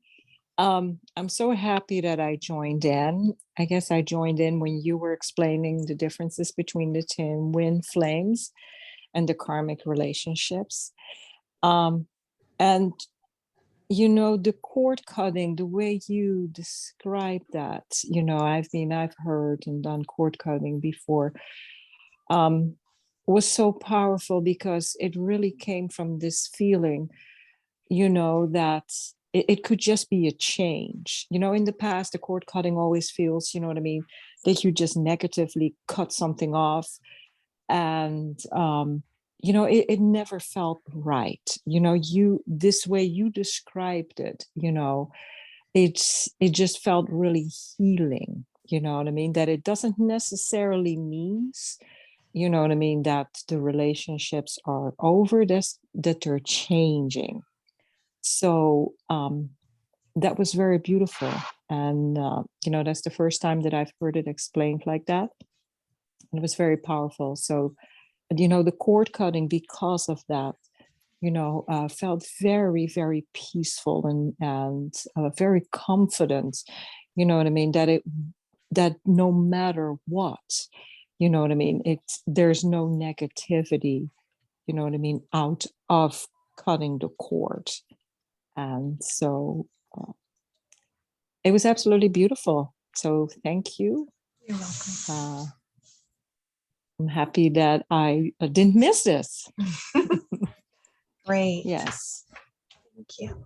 I'm so happy that I joined in. I guess I joined in when you were explaining the differences between the twin wind flames and the karmic relationships. And you know, the cord cutting, the way you describe that, you know, I've heard and done cord cutting before. Was so powerful because it really came from this feeling, you know, that it could just be a change. You know, in the past, the cord cutting always feels, you know what I mean, that you just negatively cut something off. And, you know, it never felt right. You know, this way you described it, you know, it just felt really healing. You know what I mean? That it doesn't necessarily means, you know what I mean, that the relationships are over, that they're changing. So that was very beautiful. And, you know, that's the first time that I've heard it explained like that. And it was very powerful. So, you know, the cord cutting, because of that, you know, felt very, very peaceful and very confident, you know what I mean, that no matter what, You know what I mean? There's no negativity, you know what I mean, out of cutting the cord. And so it was absolutely beautiful. So thank you. You're welcome. I'm happy that I didn't miss this. Great. Yes. Thank you.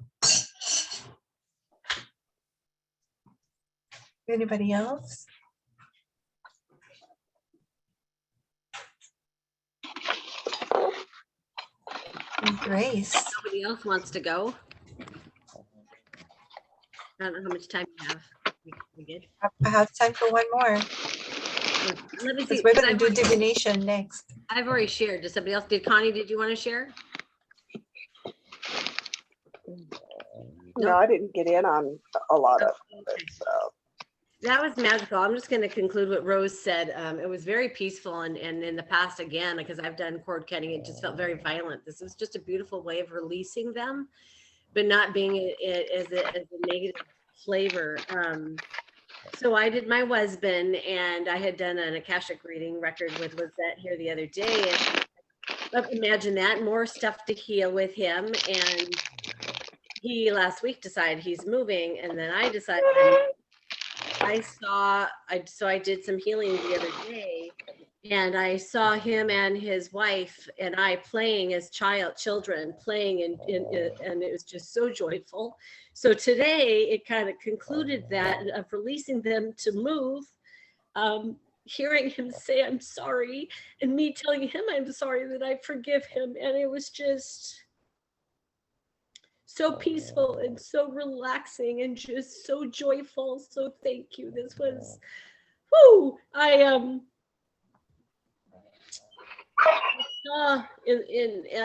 Anybody else? Grace. Nobody else wants to go. I don't know how much time you have. We good? I have time for one more. Let me see. Because we're 'cause going to do divination next. I've already shared. Does somebody else? Connie, did you want to share? No, I didn't get in on a lot of it. So That was magical. I'm just going to conclude what Rose said. It was very peaceful, and in the past, again, because I've done cord cutting, it just felt very violent. This was just a beautiful way of releasing them, but not being it as a negative flavor. So I did my husband, and I had done an Akashic reading record with Lizette here the other day, and imagine that, more stuff to heal with him. And he last week decided he's moving, and then I decided I did some healing the other day, and I saw him and his wife and I playing as children playing, and it was just so joyful. So today it kind of concluded that of releasing them to move, hearing him say I'm sorry, and me telling him I'm sorry, that I forgive him, and it was just so peaceful and so relaxing and just so joyful. So thank you. This was, whoo! I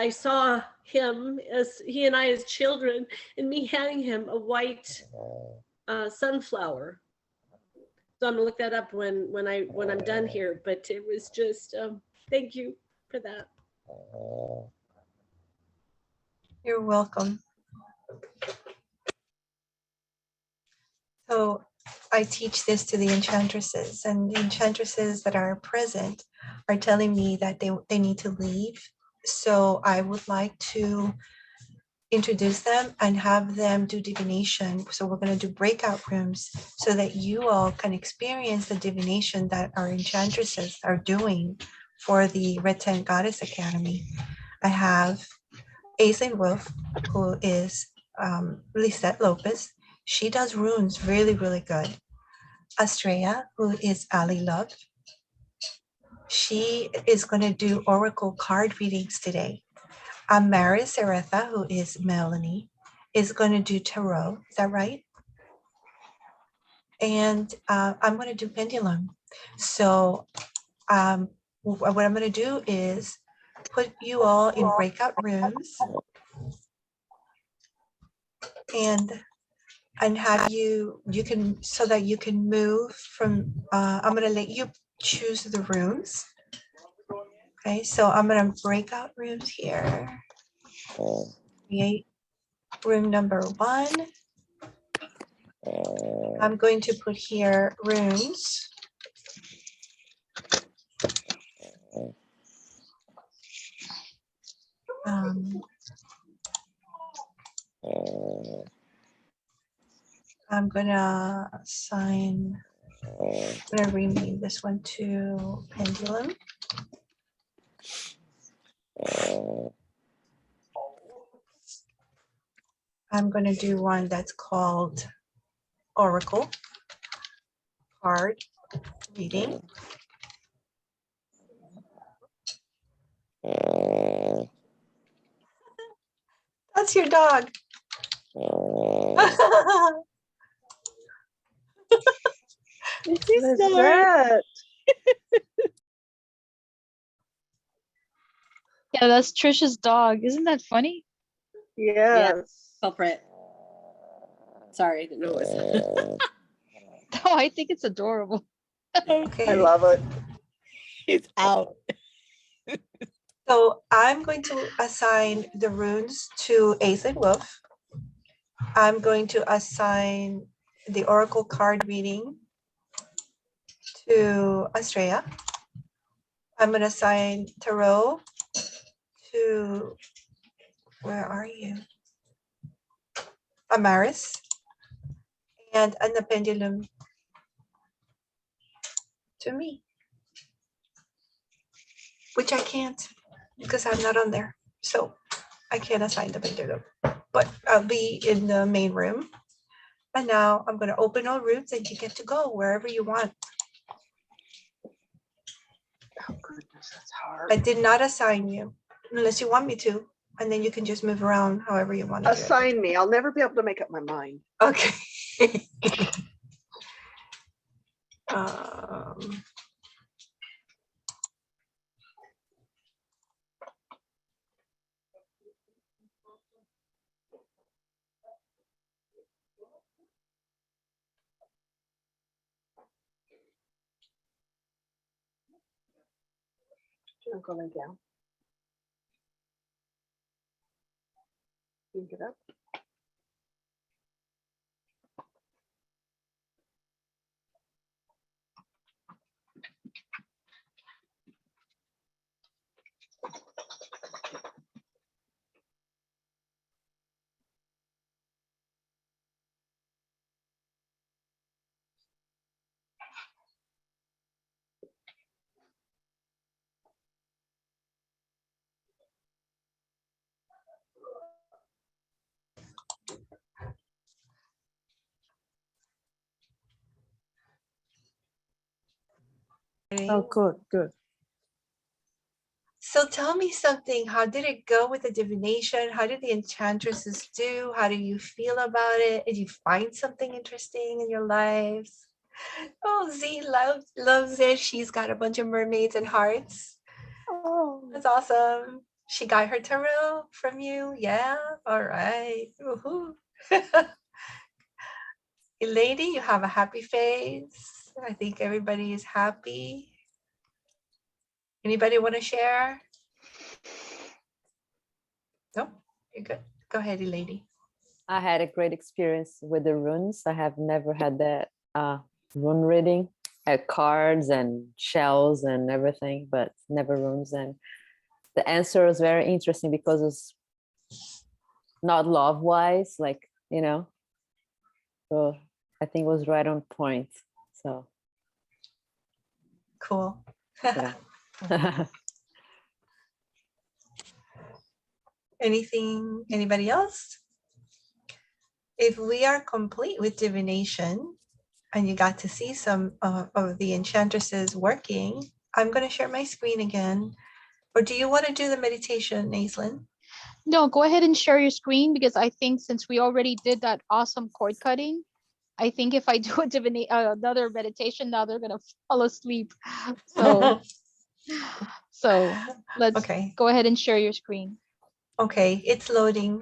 saw him as he and I as children, and me handing him a white sunflower. So I'm gonna look that up when I'm done here. But it was just thank you for that. You're welcome. So I teach this to the enchantresses, and the enchantresses that are present are telling me that they need to leave. So I would like to introduce them and have them do divination. So we're going to do breakout rooms so that you all can experience the divination that our enchantresses are doing for the Red Tent Goddess Academy. I have Aislinn Wolf, who is Lisette Lopez. She does runes really, really good. Estrella, who is Ali Love. She is going to do oracle card readings today. Mary Ceretha, who is Melanie, is going to do tarot. Is that right? And I'm going to do pendulum. So what I'm going to do is put you all in breakout rooms and have you can, so that you can move from, I'm going to let you choose the rooms. Okay, so I'm going to break out rooms here. Create room number 1. I'm going to put here rooms. I'm gonna assign, I'm gonna rename this one to pendulum. I'm gonna do one that's called oracle card reading. That's your dog. What's that? Yeah, that's Trisha's dog. Isn't that funny? Yes. Culprit. Sorry, didn't know it was. Oh, I think it's adorable. Okay. I love it. It's out. So I'm going to assign the runes to Aislinn Wolf. I'm going to assign the oracle card reading to Estrella. I'm going to assign tarot to, where are you? Amaris. And the pendulum to me, which I can't because I'm not on there. So I can't assign the pendulum, but I'll be in the main room. And now I'm going to open all rooms and you get to go wherever you want. Oh goodness, that's hard. I did not assign you unless you want me to. And then you can just move around however you want to do it. Assign me. I'll never be able to make up my mind. Okay. um, I'm going down. You get up. Oh, good, good. So tell me something. How did it go with the divination? How did the enchantresses do? How do you feel about it? Did you find something interesting in your lives? Oh, Z loves it. She's got a bunch of mermaids and hearts. Oh, That's awesome. She got her tarot from you. Yeah. All right. Woohoo. Lady, you have a happy face. I think everybody is happy. Anybody want to share? No, you're good. Go ahead, lady. I had a great experience with the runes. I have never had that rune reading, cards and shells and everything, but never runes. And the answer was very interesting because it's not love-wise, like, you know. So I think it was right on point. So cool. yeah. Anybody else? If we are complete with divination and you got to see some of the enchantresses working, I'm going to share my screen again. Or do you want to do the meditation, Aislinn? No, go ahead and share your screen because I think since we already did that awesome cord cutting, I think if I do another meditation now, they're gonna fall asleep. So let's go ahead and share your screen. Okay, it's loading.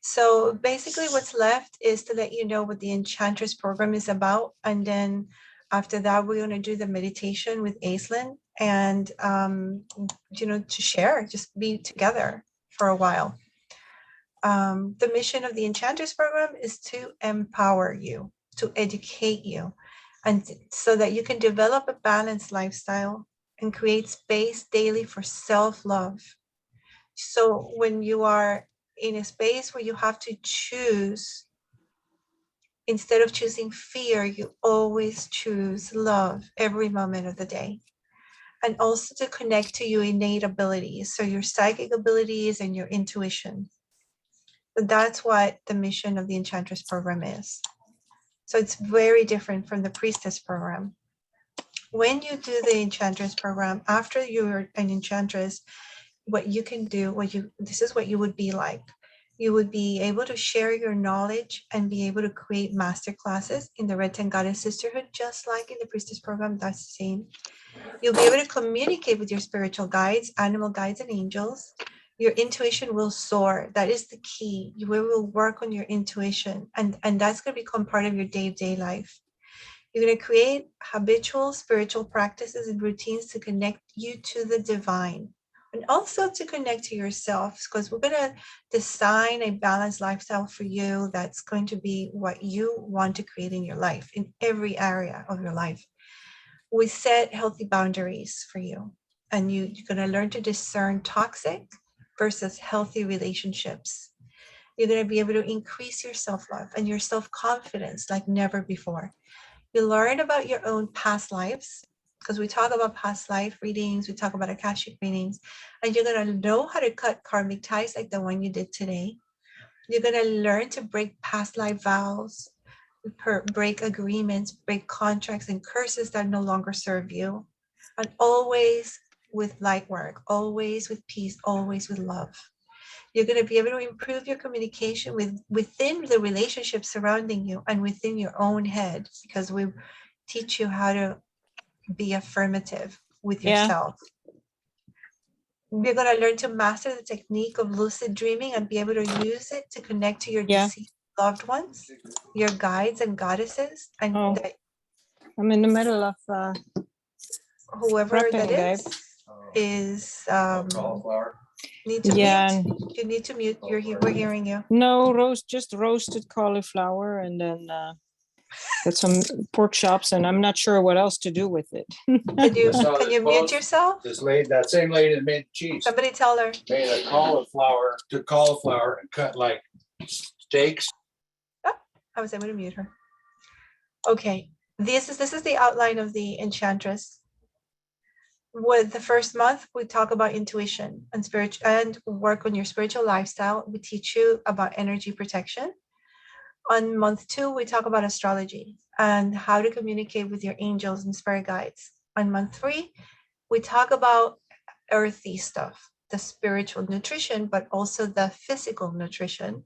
So basically what's left is to let you know what the Enchantress program is about. And then after that, we're going to do the meditation with Aislinn and, to share, just be together for a while. The mission of the Enchantress program is to empower you, to educate you, and so that you can develop a balanced lifestyle and create space daily for self-love. So when you are in a space where you have to choose, instead of choosing fear, you always choose love every moment of the day. And also to connect to your innate abilities, so your psychic abilities and your intuition. So that's what the mission of the Enchantress program is. So it's very different from the Priestess program. When you do the Enchantress program, after you're an Enchantress, what you can do, this is what you would be like. You would be able to share your knowledge and be able to create master classes in the Red Tent Goddess Sisterhood, just like in the Priestess program, that's the same. You'll be able to communicate with your spiritual guides, animal guides, and angels. Your intuition will soar. That is the key. You will work on your intuition, and that's going to become part of your day-to-day life. You're going to create habitual spiritual practices and routines to connect you to the divine, and also to connect to yourself, because we're going to design a balanced lifestyle for you that's going to be what you want to create in your life, in every area of your life. We set healthy boundaries for you. and you're going to learn to discern toxic versus healthy relationships. You're going to be able to increase your self-love and your self-confidence like never before. You learn about your own past lives, because we talk about past life readings, we talk about Akashic readings, and you're going to know how to cut karmic ties like the one you did today. You're going to learn to break past life vows, break agreements, break contracts and curses that no longer serve you, and always with light work, always with peace, always with love. You're going to be able to improve your communication within the relationships surrounding you and within your own head, because we teach you how to be affirmative with yourself. You're going to learn to master the technique of lucid dreaming and be able to use it to connect to your deceased loved ones, your guides and goddesses, and I'm in the middle of whoever prepping, that babe. is Cauliflower. need to Yeah. mute. You need to mute. We're hearing you. No, just roasted cauliflower, and then got some pork chops, and I'm not sure what else to do with it. Can you mute yourself? This lady, that same lady that made the cheese, Somebody tell her. made a cauliflower, took cauliflower and cut like steaks. Oh, I was able to mute her. Okay, this is the outline of the Enchantress. With the first month, we talk about intuition and spiritual, and work on your spiritual lifestyle. We teach you about energy protection. On month 2, we talk about astrology and how to communicate with your angels and spirit guides. On month 3, we talk about earthy stuff, the spiritual nutrition, but also the physical nutrition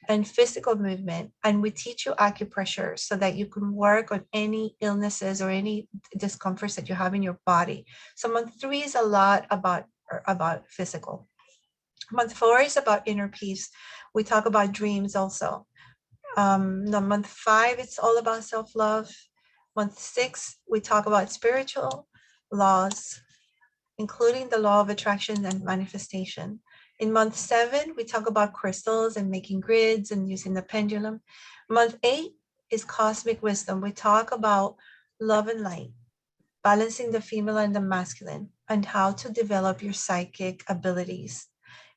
and physical movement. And we teach you acupressure so that you can work on any illnesses or any discomforts that you have in your body. So month 3 is a lot about physical. Month 4 is about inner peace. We talk about dreams also. Month 5, it's all about self-love. Month 6, we talk about spiritual laws, including the law of attraction and manifestation. In month 7, we talk about crystals and making grids and using the pendulum. Month 8 is cosmic wisdom. We talk about love and light, balancing the female and the masculine, and how to develop your psychic abilities.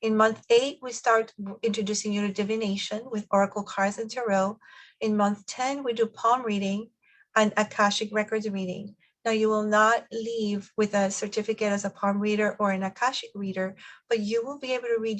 In month 8, we start introducing you to divination with oracle cards and tarot. In month 10, we do palm reading and Akashic records reading. Now, you will not leave with a certificate as a palm reader or an Akashic reader, but you will be able to read